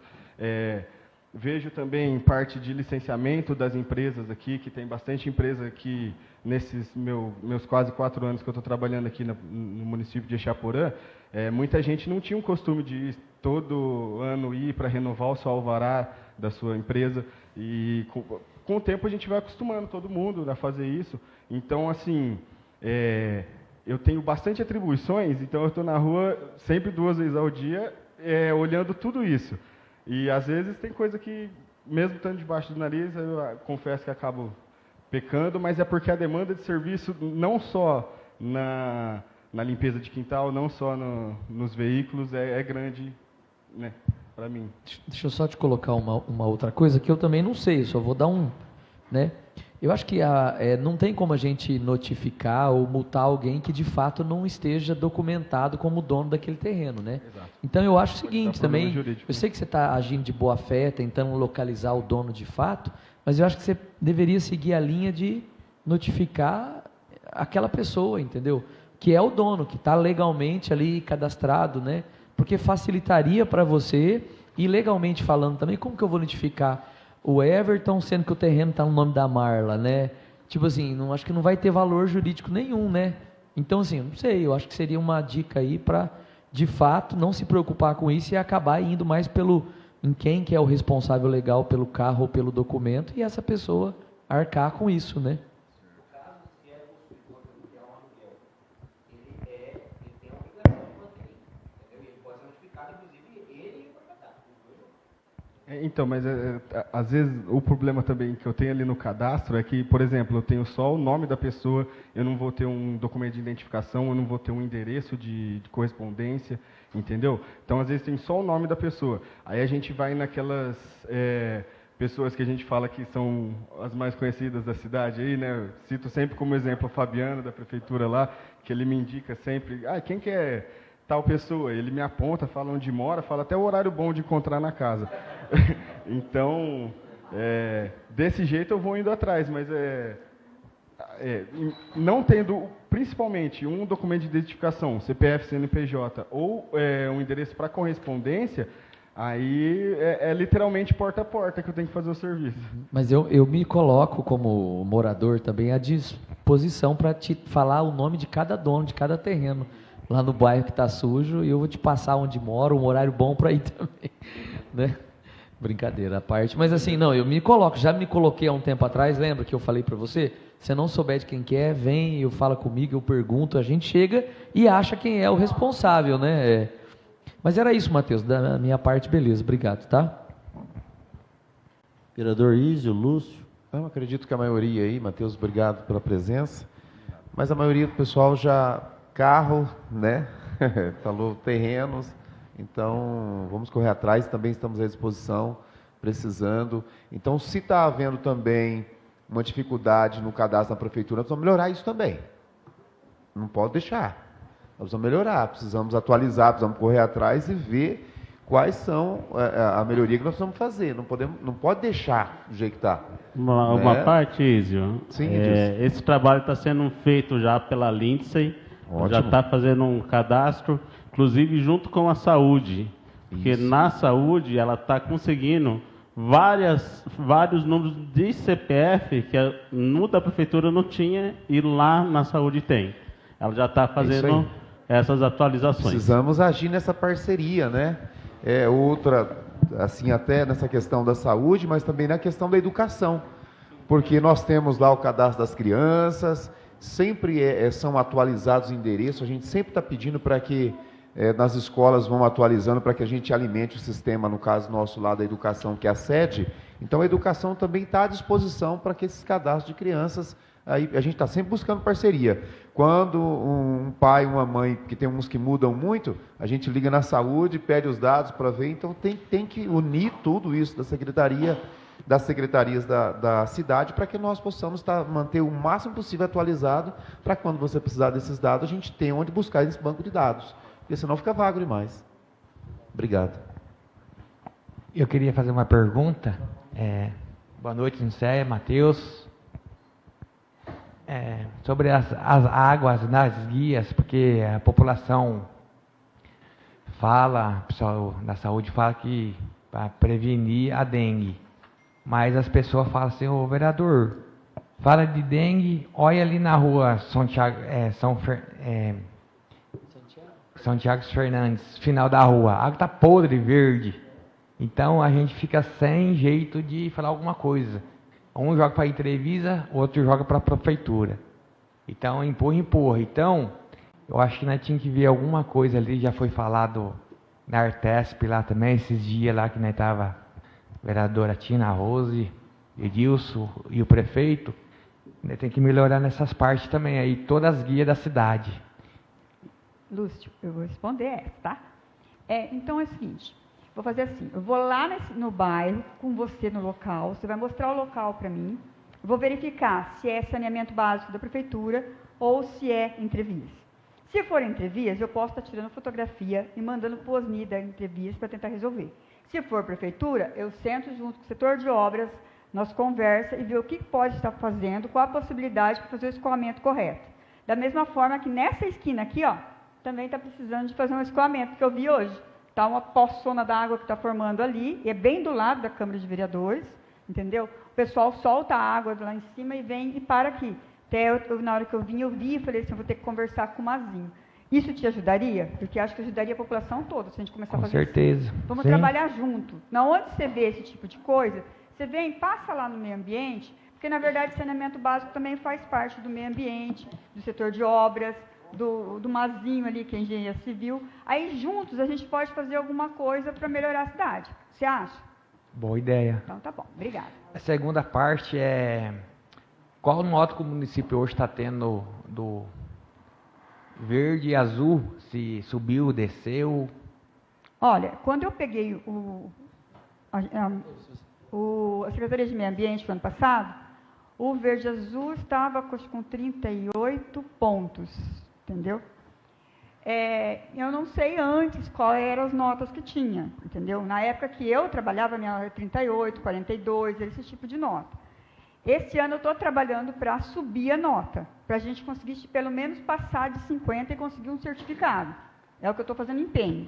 vejo também parte de licenciamento das empresas aqui, que tem bastante empresa aqui, nesses meus quase 4 anos que eu estou trabalhando aqui no município de Exaporã, muita gente não tinha um costume de ir todo ano para renovar o seu alvará da sua empresa, e com o tempo a gente vai acostumando todo mundo a fazer isso. Então, assim, eu tenho bastante atribuições, então eu estou na rua sempre 2 vezes ao dia, olhando tudo isso. E às vezes tem coisa que, mesmo estando debaixo do nariz, eu confesso que acabo pecando, mas é porque a demanda de serviço, não só na limpeza de quintal, não só nos veículos, é grande, né, para mim. Deixa eu só te colocar uma outra coisa que eu também não sei, só vou dar né? Eu acho que não tem como a gente notificar ou multar alguém que de fato não esteja documentado como dono daquele terreno, né? Exato. Então eu acho o seguinte também, jurídico. eu sei que você está agindo de boa fé, tentando localizar o dono de fato, mas eu acho que você deveria seguir a linha de notificar aquela pessoa, entendeu? Que é o dono, que está legalmente ali cadastrado, né? Porque facilitaria para você, e legalmente falando também, como que eu vou notificar o Everton, sendo que o terreno está no nome da Marla, né? Tipo assim, acho que não vai ter valor jurídico nenhum, né? Então, assim, não sei, eu acho que seria uma dica aí para, de fato, não se preocupar com isso e acabar indo mais em quem que é o responsável legal pelo carro ou pelo documento, e essa pessoa arcar com isso, né? Então, mas às vezes o problema também que eu tenho ali no cadastro é que, por exemplo, eu tenho só o nome da pessoa, eu não vou ter um documento de identificação, eu não vou ter um endereço de correspondência, entendeu? Então, às vezes tem só o nome da pessoa. Aí a gente vai naquelas pessoas que a gente fala que são as mais conhecidas da cidade aí, né? Eu cito sempre como exemplo a Fabiana, da prefeitura lá, que ele me indica sempre, quem que é tal pessoa? Ele me aponta, fala onde mora, fala até o horário bom de encontrar na casa. Então, desse jeito eu vou indo atrás, mas não tendo, principalmente, um documento de identificação, CPF, CNPJ, ou um endereço para correspondência, aí é literalmente porta a porta que eu tenho que fazer o serviço. Mas eu me coloco como morador também à disposição para te falar o nome de cada dono, de cada terreno lá no bairro que está sujo, e eu vou te passar onde moro, um horário bom para ir também, né? Brincadeira à parte. Mas assim, não, eu me coloco, já me coloquei há um tempo atrás, lembra que eu falei para você? Se não souber de quem que é, vem, eu falo comigo, eu pergunto, a gente chega e acha quem é o responsável, né? Mas era isso, Matheus, da minha parte, beleza, obrigado, tá? Vereador Ísio, Lúcio. Eu acredito que a maioria aí, Matheus, obrigado pela presença, mas a maioria do pessoal já, carro, né? Falou terrenos, então vamos correr atrás, também estamos à disposição, precisando. Então, se está havendo também uma dificuldade no cadastro da prefeitura, nós vamos melhorar isso também. Não pode deixar. Nós vamos melhorar, precisamos atualizar, precisamos correr atrás e ver quais são a melhoria que nós precisamos fazer. Não pode deixar do jeito que está. Uma parte, Ísio. Sim, esse trabalho está sendo feito já pela Lindsay. Ótimo. Já está fazendo um cadastro, inclusive junto com a saúde. Porque Isso. na saúde ela está conseguindo vários números de CPF que no da prefeitura não tinha e lá na saúde tem. Ela já está fazendo essas atualizações. Precisamos agir nessa parceria, né? Outra, assim, até nessa questão da saúde, mas também na questão da educação. Porque nós temos lá o cadastro das crianças, sempre são atualizados os endereços, a gente sempre está pedindo para que nas escolas vão atualizando para que a gente alimente o sistema, no caso nosso lá da educação, que é a sede. Então a educação também está à disposição para que esses cadastros de crianças, aí a gente está sempre buscando parceria. Quando um pai, uma mãe, que tem uns que mudam muito, a gente liga na saúde, pede os dados para ver, então tem que unir tudo isso das secretarias da cidade, para que nós possamos manter o máximo possível atualizado, para quando você precisar desses dados, a gente tem onde buscar esse banco de dados, porque senão fica vago demais. Obrigado. Eu queria fazer uma pergunta. Boa noite, Nicéia, Matheus. Sobre as águas nas guias, porque a população fala, o pessoal da saúde fala que para prevenir a dengue. Mas as pessoas falam assim, ô vereador, fala de dengue, olha ali na rua São Tiago Fernandes, final da rua, a água está podre, verde. Então a gente fica sem jeito de falar alguma coisa. Um joga para a Entrevisa, o outro joga para a prefeitura. Então empurra. Então, eu acho que nós tínhamos que ver alguma coisa ali, já foi falado na Artesp lá também, esses dias lá que nós estava vereadora Tina Rose, Edilson e o prefeito, né, tem que melhorar nessas partes também, aí todas as guias da cidade. Lúcio, eu vou responder essa, tá? Então é o seguinte, vou fazer assim, eu vou lá no bairro, com você no local, você vai mostrar o local para mim, eu vou verificar se é saneamento básico da prefeitura ou se é entrevias. Se for entrevias, eu posso estar tirando fotografia e mandando para o Osni da entrevias para tentar resolver. Se for prefeitura, eu sento junto com o setor de obras, nós conversa e vê o que pode estar fazendo, qual a possibilidade para fazer o escoamento correto. Da mesma forma que nessa esquina aqui, ó, também está precisando de fazer um escoamento, que eu vi hoje. Está uma poçona d'água que está formando ali, e é bem do lado da Câmara de Vereadores, entendeu? O pessoal solta a água lá em cima e vem e para aqui. Até na hora que eu vi e falei assim, eu vou ter que conversar com o Mazinho. Isso te ajudaria? Porque acho que ajudaria a população toda, se a gente começar a fazer Com certeza. Assim. Vamos Sim. trabalhar junto. Na onde você vê esse tipo de coisa, você vem, passa lá no meio ambiente, porque, na verdade, saneamento básico também faz parte do meio ambiente, do setor de obras, do Mazinho ali, que é engenharia civil. Aí, juntos, a gente pode fazer alguma coisa para melhorar a cidade. Você acha? Boa ideia. Então tá bom, obrigada. A segunda parte é qual nota que o município hoje está tendo do verde e azul? Se subiu, desceu? Olha, quando eu peguei a Secretaria de Meio Ambiente no ano passado, o verde e azul estava com 38 pontos, entendeu? Eu não sei antes quais eram as notas que tinha, entendeu? Na época que eu trabalhava, minha era 38, 42, esse tipo de nota. Esse ano eu estou trabalhando para subir a nota, para a gente conseguir pelo menos passar de 50 e conseguir um certificado. É o que eu estou fazendo empenho.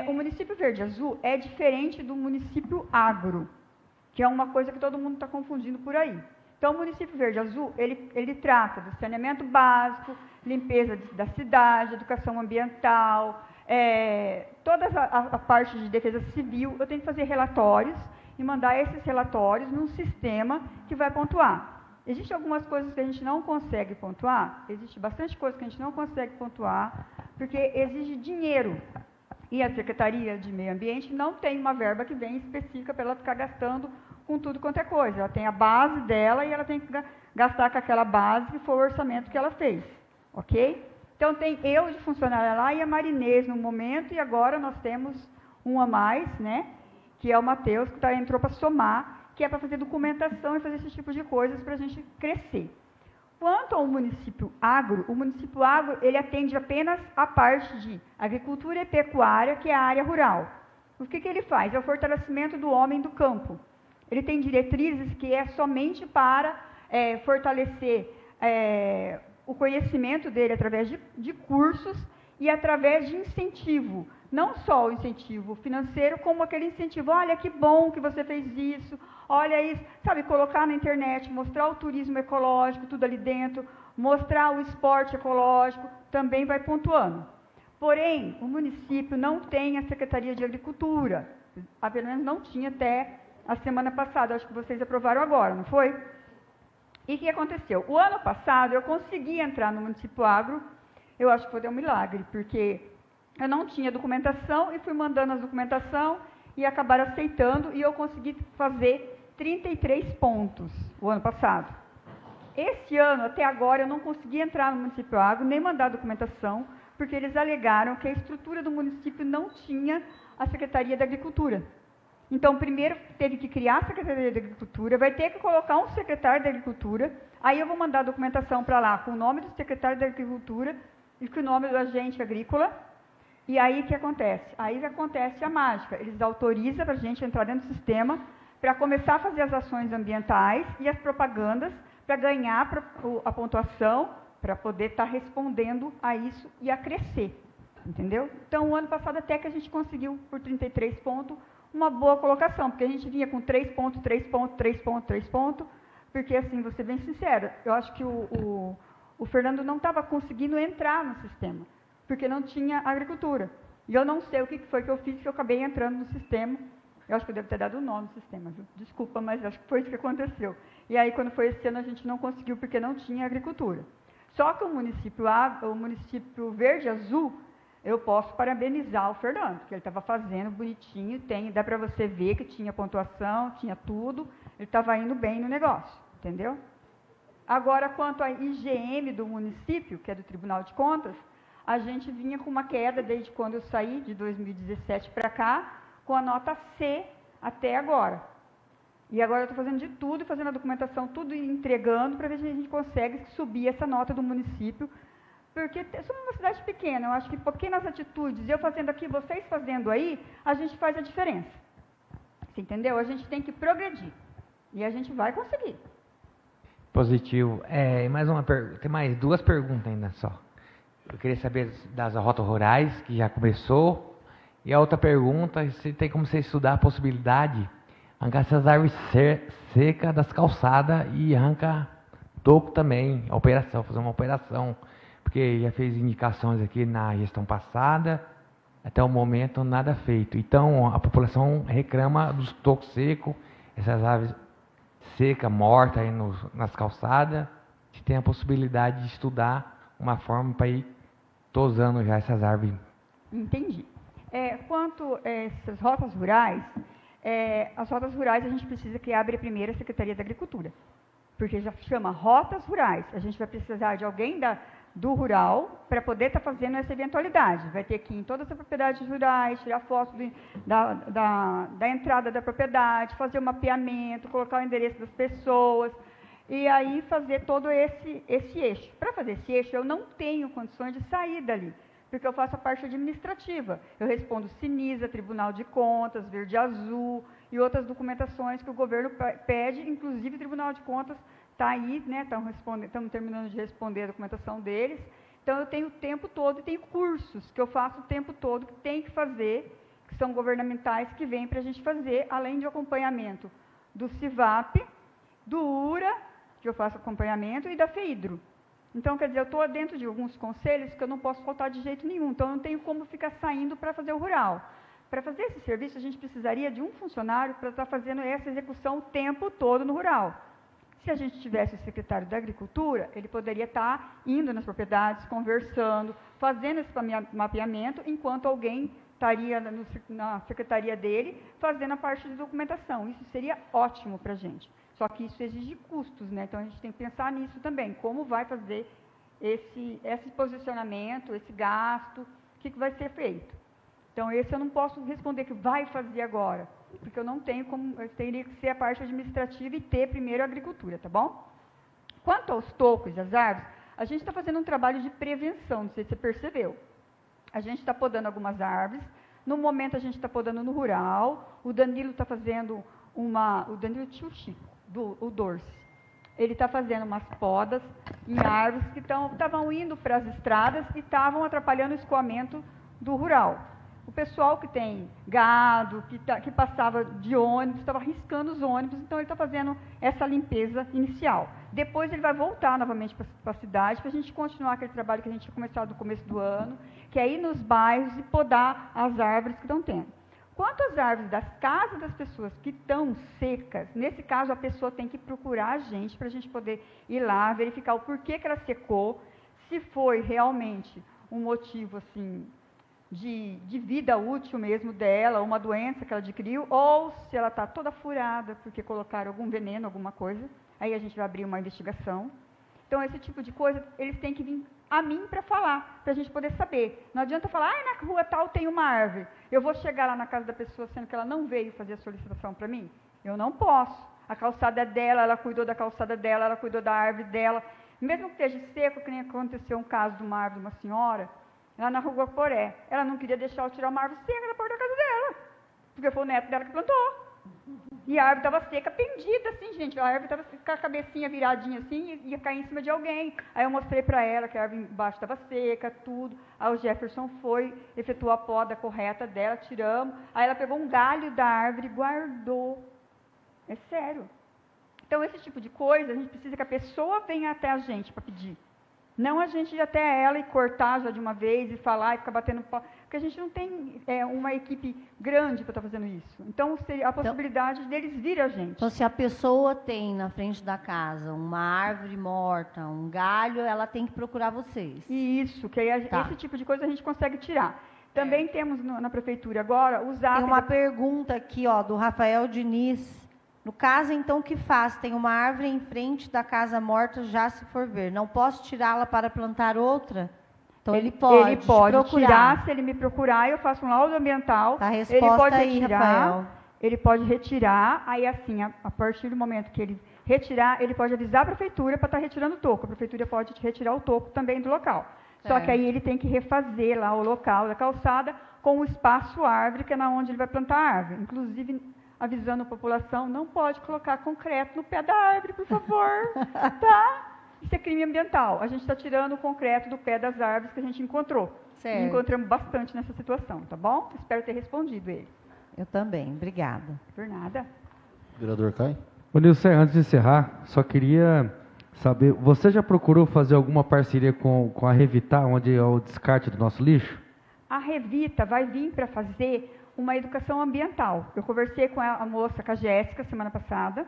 O município verde e azul é diferente do município agro, que é uma coisa que todo mundo está confundindo por aí. Então, o município verde e azul, ele trata do saneamento básico, limpeza da cidade, educação ambiental, toda a parte de defesa civil. Eu tenho que fazer relatórios e mandar esses relatórios num sistema que vai pontuar. Existem algumas coisas que a gente não consegue pontuar, existe bastante coisa que a gente não consegue pontuar, porque exige dinheiro. E a Secretaria de Meio Ambiente não tem uma verba que vem específica para ela ficar gastando com tudo quanto é coisa. Ela tem a base dela e ela tem que gastar com aquela base que foi o orçamento que ela fez, ok? Então, tem eu de funcionária lá e a Marinês no momento, e agora nós temos um a mais, né? Que é o Matheus, que entrou para somar, que é para fazer documentação e fazer esse tipo de coisas para a gente crescer. Quanto ao município agro, o município agro, ele atende apenas a parte de agricultura e pecuária, que é a área rural. O que ele faz? É o fortalecimento do homem do campo. Ele tem diretrizes que é somente para fortalecer o conhecimento dele através de cursos e através de incentivo. Não só o incentivo financeiro, como aquele incentivo, olha que bom que você fez isso, olha isso, sabe, colocar na internet, mostrar o turismo ecológico, tudo ali dentro, mostrar o esporte ecológico, também vai pontuando. Porém, o município não tem a Secretaria de Agricultura, pelo menos não tinha até a semana passada, acho que vocês aprovaram agora, não foi? E o que aconteceu? O ano passado eu consegui entrar no município agro, eu acho que foi um milagre, porque eu não tinha documentação e fui mandando as documentação e acabaram aceitando e eu consegui fazer 33 pontos o ano passado. Esse ano, até agora, eu não consegui entrar no município agro, nem mandar documentação, porque eles alegaram que a estrutura do município não tinha a Secretaria da Agricultura. Então, primeiro teve que criar a Secretaria da Agricultura, vai ter que colocar um secretário da Agricultura, aí eu vou mandar a documentação para lá com o nome do secretário da Agricultura e com o nome do agente agrícola. E aí o que acontece? Aí acontece a mágica. Eles autorizam para a gente entrar dentro do sistema para começar a fazer as ações ambientais e as propagandas para ganhar a pontuação, para poder estar respondendo a isso e a crescer. Entendeu? Então, o ano passado até que a gente conseguiu, por 33 pontos, uma boa colocação, porque a gente vinha com 3 pontos, 3 pontos, 3 pontos, 3 pontos, porque, assim, vou ser bem sincera, eu acho que o Fernando não estava conseguindo entrar no sistema, porque não tinha agricultura. E eu não sei o que foi que eu fiz, que eu acabei entrando no sistema. Eu acho que eu devo ter dado o nome no sistema, viu? Desculpa, mas acho que foi isso que aconteceu. E aí, quando foi esse ano, a gente não conseguiu, porque não tinha agricultura. Só que o município verde e azul, eu posso parabenizar o Fernando, que ele estava fazendo bonitinho, dá para você ver que tinha pontuação, tinha tudo, ele estava indo bem no negócio, entendeu? Agora, quanto à IGM do município, que é do Tribunal de Contas, a gente vinha com uma queda desde quando eu saí, de 2017 para cá, com a nota C até agora. E agora eu estou fazendo de tudo, fazendo a documentação, tudo entregando, para ver se a gente consegue subir essa nota do município, porque somos uma cidade pequena, eu acho que pequenas atitudes, eu fazendo aqui, vocês fazendo aí, a gente faz a diferença. Você entendeu? A gente tem que progredir. E a gente vai conseguir. Positivo. Tem mais duas perguntas ainda só. Eu queria saber das rotas rurais, que já começou. E a outra pergunta, se tem como você estudar a possibilidade de arrancar essas árvores secas das calçadas e arrancar toco também, fazer uma operação. Porque já fez indicações aqui na gestão passada, até o momento nada feito. Então a população reclama dos tocos secos, essas árvores secas, mortas aí nas calçadas. A gente tem a possibilidade de estudar uma forma para ir tosando já essas árvores. Entendi. Quanto a essas rotas rurais, As rotas rurais, a gente precisa que abra primeiro a Secretaria da Agricultura, porque já chama rotas rurais. A gente vai precisar de alguém do rural para poder estar fazendo essa eventualidade. Vai ter que ir em todas as propriedades rurais, tirar foto da entrada da propriedade, fazer o mapeamento, colocar o endereço das pessoas, e aí fazer todo esse eixo. Para fazer esse eixo, eu não tenho condições de sair dali, porque eu faço a parte administrativa. Eu respondo Sinisa, Tribunal de Contas, Verde e Azul e outras documentações que o governo pede, inclusive o Tribunal de Contas está aí, né? Estamos terminando de responder a documentação deles. Então, eu tenho o tempo todo, e tenho cursos que eu faço o tempo todo, que tem que fazer, que são governamentais, que vêm para a gente fazer, além de acompanhamento do CIVAP, do URA, que eu faço acompanhamento, e da FEIDRO. Então, quer dizer, eu estou dentro de alguns conselhos que eu não posso faltar de jeito nenhum, então eu não tenho como ficar saindo para fazer o rural. Para fazer esse serviço, a gente precisaria de um funcionário para estar fazendo essa execução o tempo todo no rural. Se a gente tivesse o secretário da Agricultura, ele poderia estar indo nas propriedades, conversando, fazendo esse mapeamento, enquanto alguém estaria na secretaria dele fazendo a parte de documentação. Isso seria ótimo para a gente. Só que isso exige custos, né? Então, a gente tem que pensar nisso também. Como vai fazer esse posicionamento, esse gasto, o que vai ser feito. Então, esse eu não posso responder que vai fazer agora, porque eu não tenho como, eu teria que ser a parte administrativa e ter primeiro a agricultura, tá bom? Quanto aos tocos e às árvores, a gente está fazendo um trabalho de prevenção, não sei se você percebeu. A gente está podando algumas árvores, no momento a gente está podando no rural, o Danilo está fazendo o Danilo Tio Chico, o Dorce. Ele está fazendo umas podas em árvores que estavam indo para as estradas e estavam atrapalhando o escoamento do rural. O pessoal que tem gado, que passava de ônibus, estava riscando os ônibus, então ele está fazendo essa limpeza inicial. Depois ele vai voltar novamente para a cidade, para a gente continuar aquele trabalho que a gente tinha começado no começo do ano, que é ir nos bairros e podar as árvores que estão tendo. Quanto às árvores das casas das pessoas que estão secas, nesse caso a pessoa tem que procurar a gente, para a gente poder ir lá, verificar o porquê que ela secou, se foi realmente um motivo assim, de vida útil mesmo dela, uma doença que ela adquiriu, ou se ela está toda furada porque colocaram algum veneno, alguma coisa, aí a gente vai abrir uma investigação. Então, esse tipo de coisa, eles têm que vir a mim para falar, para a gente poder saber. Não adianta falar, na rua tal tem uma árvore, eu vou chegar lá na casa da pessoa sendo que ela não veio fazer a solicitação para mim? Eu não posso. A calçada é dela, ela cuidou da calçada dela, ela cuidou da árvore dela. Mesmo que esteja seco, que nem aconteceu um caso de uma árvore de uma senhora, lá na Rua Poré. Ela não queria deixar eu tirar uma árvore seca da porta da casa dela, porque foi o neto dela que plantou. E a árvore estava seca, pendida assim, gente. A árvore estava com a cabecinha viradinha assim e ia cair em cima de alguém. Aí eu mostrei para ela que a árvore embaixo estava seca, tudo. Aí o Jefferson foi, efetuou a poda correta dela, tiramos. Aí ela pegou um galho da árvore e guardou. É sério. Então, esse tipo de coisa, a gente precisa que a pessoa venha até a gente para pedir. Não a gente ir até ela e cortar já de uma vez e falar e ficar batendo pau, porque a gente não tem uma equipe grande para estar fazendo isso. Então, seria a possibilidade deles vir a gente. Então, se a pessoa tem na frente da casa uma árvore morta, um galho, ela tem que procurar vocês. Isso, que aí esse tipo de coisa a gente consegue tirar. Também temos na prefeitura agora os atos... Tem uma pergunta aqui, ó, do Rafael Diniz. No caso, então, o que faz? Tem uma árvore em frente da casa morta, já se for ver. Não posso tirá-la para plantar outra? Então, ele pode procurar. Tirar, se ele me procurar, eu faço um laudo ambiental. A resposta ele pode aí, retirar, Rafael. Ele pode retirar, aí assim, a partir do momento que ele retirar, ele pode avisar a prefeitura para estar retirando o toco. A prefeitura pode retirar o toco também do local. Só que aí ele tem que refazer lá o local da calçada com o espaço árvore, que é na onde ele vai plantar a árvore. Inclusive, avisando a população, não pode colocar concreto no pé da árvore, por favor, tá? Isso é crime ambiental. A gente está tirando o concreto do pé das árvores que a gente encontrou. Certo. E encontramos bastante nessa situação, tá bom? Espero ter respondido ele. Eu também, obrigada. Por nada. Vereador Caio? Ô, Nilce, antes de encerrar, só queria saber, você já procurou fazer alguma parceria com a Revita, onde é o descarte do nosso lixo? A Revita vai vir para fazer uma educação ambiental. Eu conversei com a moça, com a Jéssica, semana passada,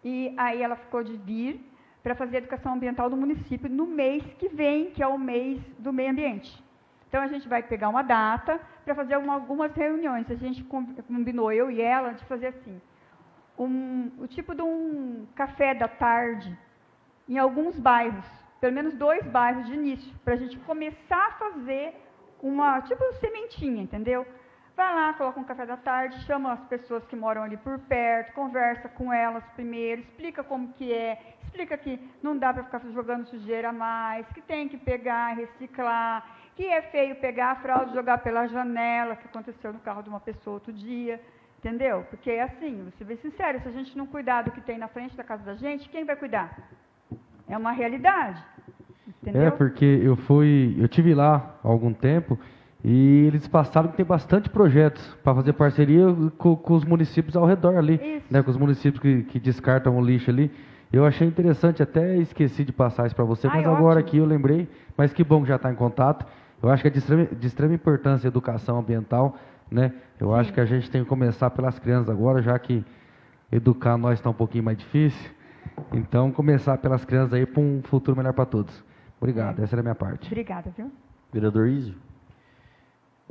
e aí ela ficou de vir para fazer a educação ambiental do município no mês que vem, que é o mês do meio ambiente. Então, a gente vai pegar uma data para fazer algumas reuniões. A gente combinou, eu e ela, de fazer assim, o tipo de um café da tarde em alguns bairros, pelo menos 2 bairros de início, para a gente começar a fazer tipo sementinha, entendeu? Vai lá, coloca um café da tarde, chama as pessoas que moram ali por perto, conversa com elas primeiro, explica como que é, explica que não dá para ficar jogando sujeira a mais, que tem que pegar, reciclar, que é feio pegar a fralda e jogar pela janela, que aconteceu no carro de uma pessoa outro dia, entendeu? Porque é assim, você vê sincero, se a gente não cuidar do que tem na frente da casa da gente, quem vai cuidar? É uma realidade, entendeu? Porque eu tive lá há algum tempo e eles passaram que tem bastante projetos para fazer parceria com os municípios ao redor ali, né, com os municípios que descartam o lixo ali. Eu achei interessante, até esqueci de passar isso para você, mas agora aqui eu lembrei, mas que bom que já está em contato. Eu acho que é de extrema importância a educação ambiental, né? Eu acho que a gente tem que começar pelas crianças agora, já que educar nós está um pouquinho mais difícil. Então, começar pelas crianças aí para um futuro melhor para todos. Obrigado, essa era a minha parte. Obrigada, viu? Vereador Izio.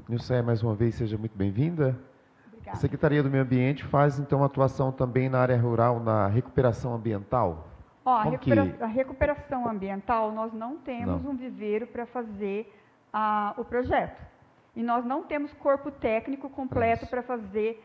Nilceia, mais uma vez, seja muito bem-vinda. Obrigada. A Secretaria do Meio Ambiente faz, então, atuação também na área rural, na recuperação ambiental? Ó, a recuperação ambiental, nós não temos um viveiro para fazer o projeto. E nós não temos corpo técnico completo para fazer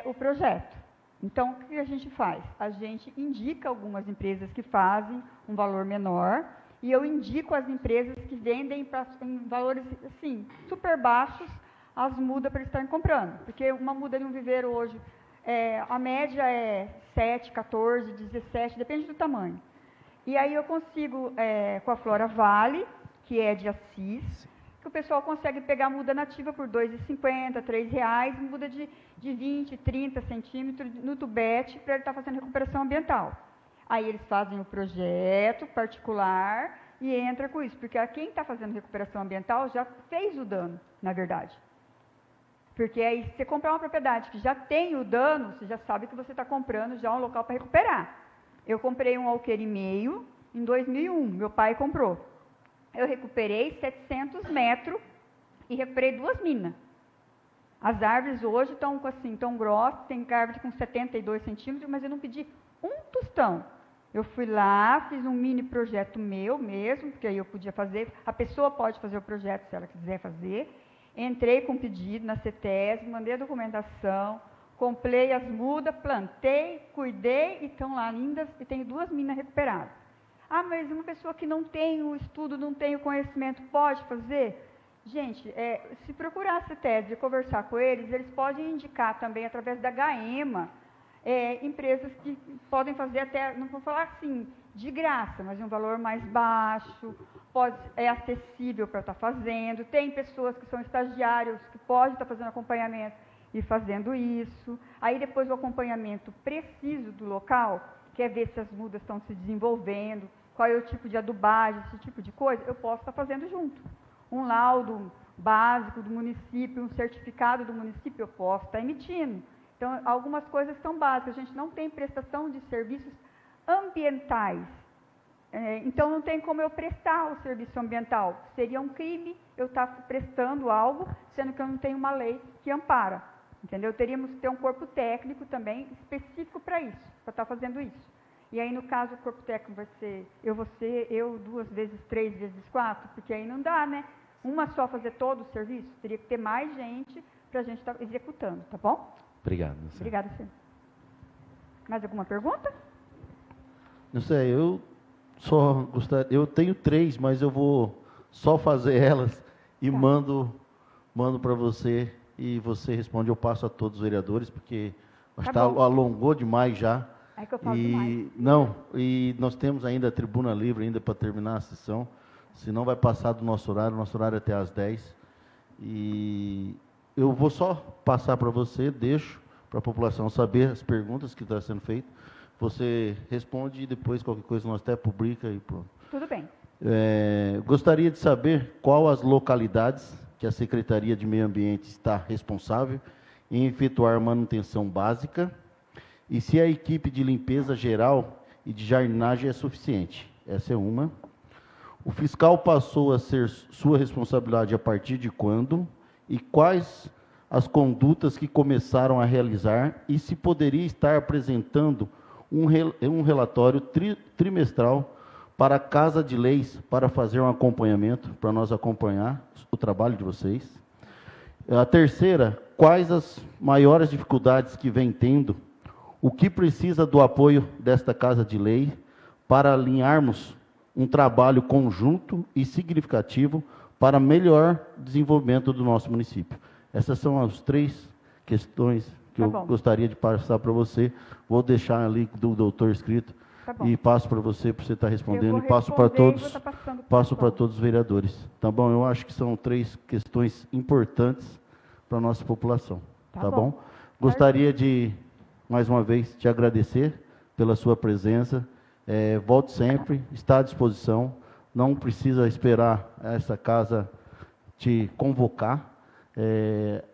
o projeto. Então, o que a gente faz? A gente indica algumas empresas que fazem um valor menor, e eu indico as empresas que vendem em valores, assim, super baixos, as mudas para eles estarem comprando. Porque uma muda de um viveiro hoje, a média é 7, 14, 17, depende do tamanho. E aí eu consigo, com a Flora Vale, que é de Assis, que o pessoal consegue pegar muda nativa por R$ 2,50, R$ 3,00, muda de 20, 30 centímetros no tubete, para ele estar fazendo recuperação ambiental. Aí eles fazem o projeto particular e entra com isso, porque quem está fazendo recuperação ambiental já fez o dano, na verdade. Porque aí, se você comprar uma propriedade que já tem o dano, você já sabe que você está comprando já um local para recuperar. Eu comprei um alqueire e meio em 2001, meu pai comprou. Eu recuperei 700 metros e recuperei 2 minas. As árvores hoje estão assim, tão grossas, tem árvore com 72 centímetros, mas eu não pedi um tostão. Eu fui lá, fiz um mini projeto meu mesmo, porque aí eu podia fazer, a pessoa pode fazer o projeto se ela quiser fazer. Entrei com pedido na CETESB, mandei a documentação, comprei as mudas, plantei, cuidei e estão lá lindas e tenho 2 minas recuperadas. Ah, mas uma pessoa que não tem o estudo, não tem o conhecimento, pode fazer? Gente, se procurar a CETESB e conversar com eles, eles podem indicar também, através da GAEMA, empresas que podem fazer até, não vou falar assim, de graça, mas um valor mais baixo, é acessível para estar fazendo. Tem pessoas que são estagiários que podem estar fazendo acompanhamento e fazendo isso. Aí depois o acompanhamento preciso do local, que é ver se as mudas estão se desenvolvendo, qual é o tipo de adubagem, esse tipo de coisa, eu posso estar fazendo junto. Um laudo básico do município, um certificado do município, eu posso estar emitindo. Então, algumas coisas são básicas. A gente não tem prestação de serviços ambientais. Então, não tem como eu prestar o serviço ambiental. Seria um crime eu estar prestando algo, sendo que eu não tenho uma lei que ampara. Entendeu? Teríamos que ter um corpo técnico também específico para isso, para estar fazendo isso. E aí, no caso, o corpo técnico vai ser eu 2 vezes, 3 vezes 4, porque aí não dá, né? Uma só fazer todo o serviço, teria que ter mais gente para a gente estar executando, tá bom? Obrigado. Obrigada, senhor. Mais alguma pergunta? Não sei, eu só gostaria. Eu tenho 3, mas eu vou só fazer elas e mando para você e você responde. Eu passo a todos os vereadores, porque alongou demais já. É que eu falo demais. Não, e nós temos ainda a tribuna livre ainda para terminar a sessão. Senão vai passar do nosso horário é até às 10. E eu vou só passar para você, deixo para a população saber as perguntas que estão sendo feitas. Você responde e depois qualquer coisa nós até publica e pronto. Tudo bem. Gostaria de saber qual as localidades que a Secretaria de Meio Ambiente está responsável em efetuar manutenção básica e se a equipe de limpeza geral e de jardinagem é suficiente. Essa é uma. O fiscal passou a ser sua responsabilidade a partir de quando? E quais as condutas que começaram a realizar? E se poderia estar apresentando um relatório trimestral para a Casa de Leis, para fazer um acompanhamento, para nós acompanhar o trabalho de vocês? A terceira, quais as maiores dificuldades que vem tendo? O que precisa do apoio desta Casa de Lei para alinharmos um trabalho conjunto e significativo para melhor desenvolvimento do nosso município? Essas são as 3 questões que eu gostaria de passar para você. Vou deixar ali do doutor escrito e passo para você estar respondendo, e passo para todos os vereadores. Tá bom? Eu acho que são 3 questões importantes para a nossa população. Tá bom? Gostaria de, mais uma vez, te agradecer pela sua presença. Volte sempre, está à disposição. Não precisa esperar essa casa te convocar.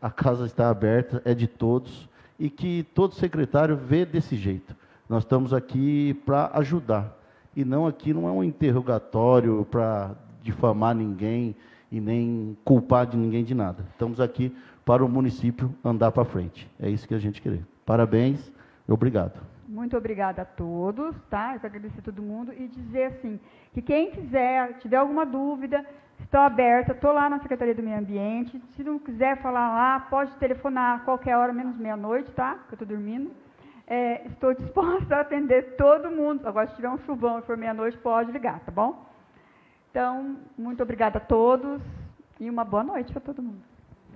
A casa está aberta, é de todos, e que todo secretário vê desse jeito. Nós estamos aqui para ajudar, e não aqui não é um interrogatório para difamar ninguém e nem culpar de ninguém de nada. Estamos aqui para o município andar para frente. É isso que a gente quer. Parabéns e obrigado. Muito obrigada a todos, tá? Eu quero agradecer a todo mundo e dizer assim, que quem quiser, tiver alguma dúvida, estou aberta, estou lá na Secretaria do Meio Ambiente. Se não quiser falar lá, pode telefonar a qualquer hora, menos meia-noite, tá? Que eu estou dormindo. Estou disposta a atender todo mundo. Agora, se tiver um chuvão e for meia-noite, pode ligar, tá bom? Então, muito obrigada a todos e uma boa noite para todo mundo.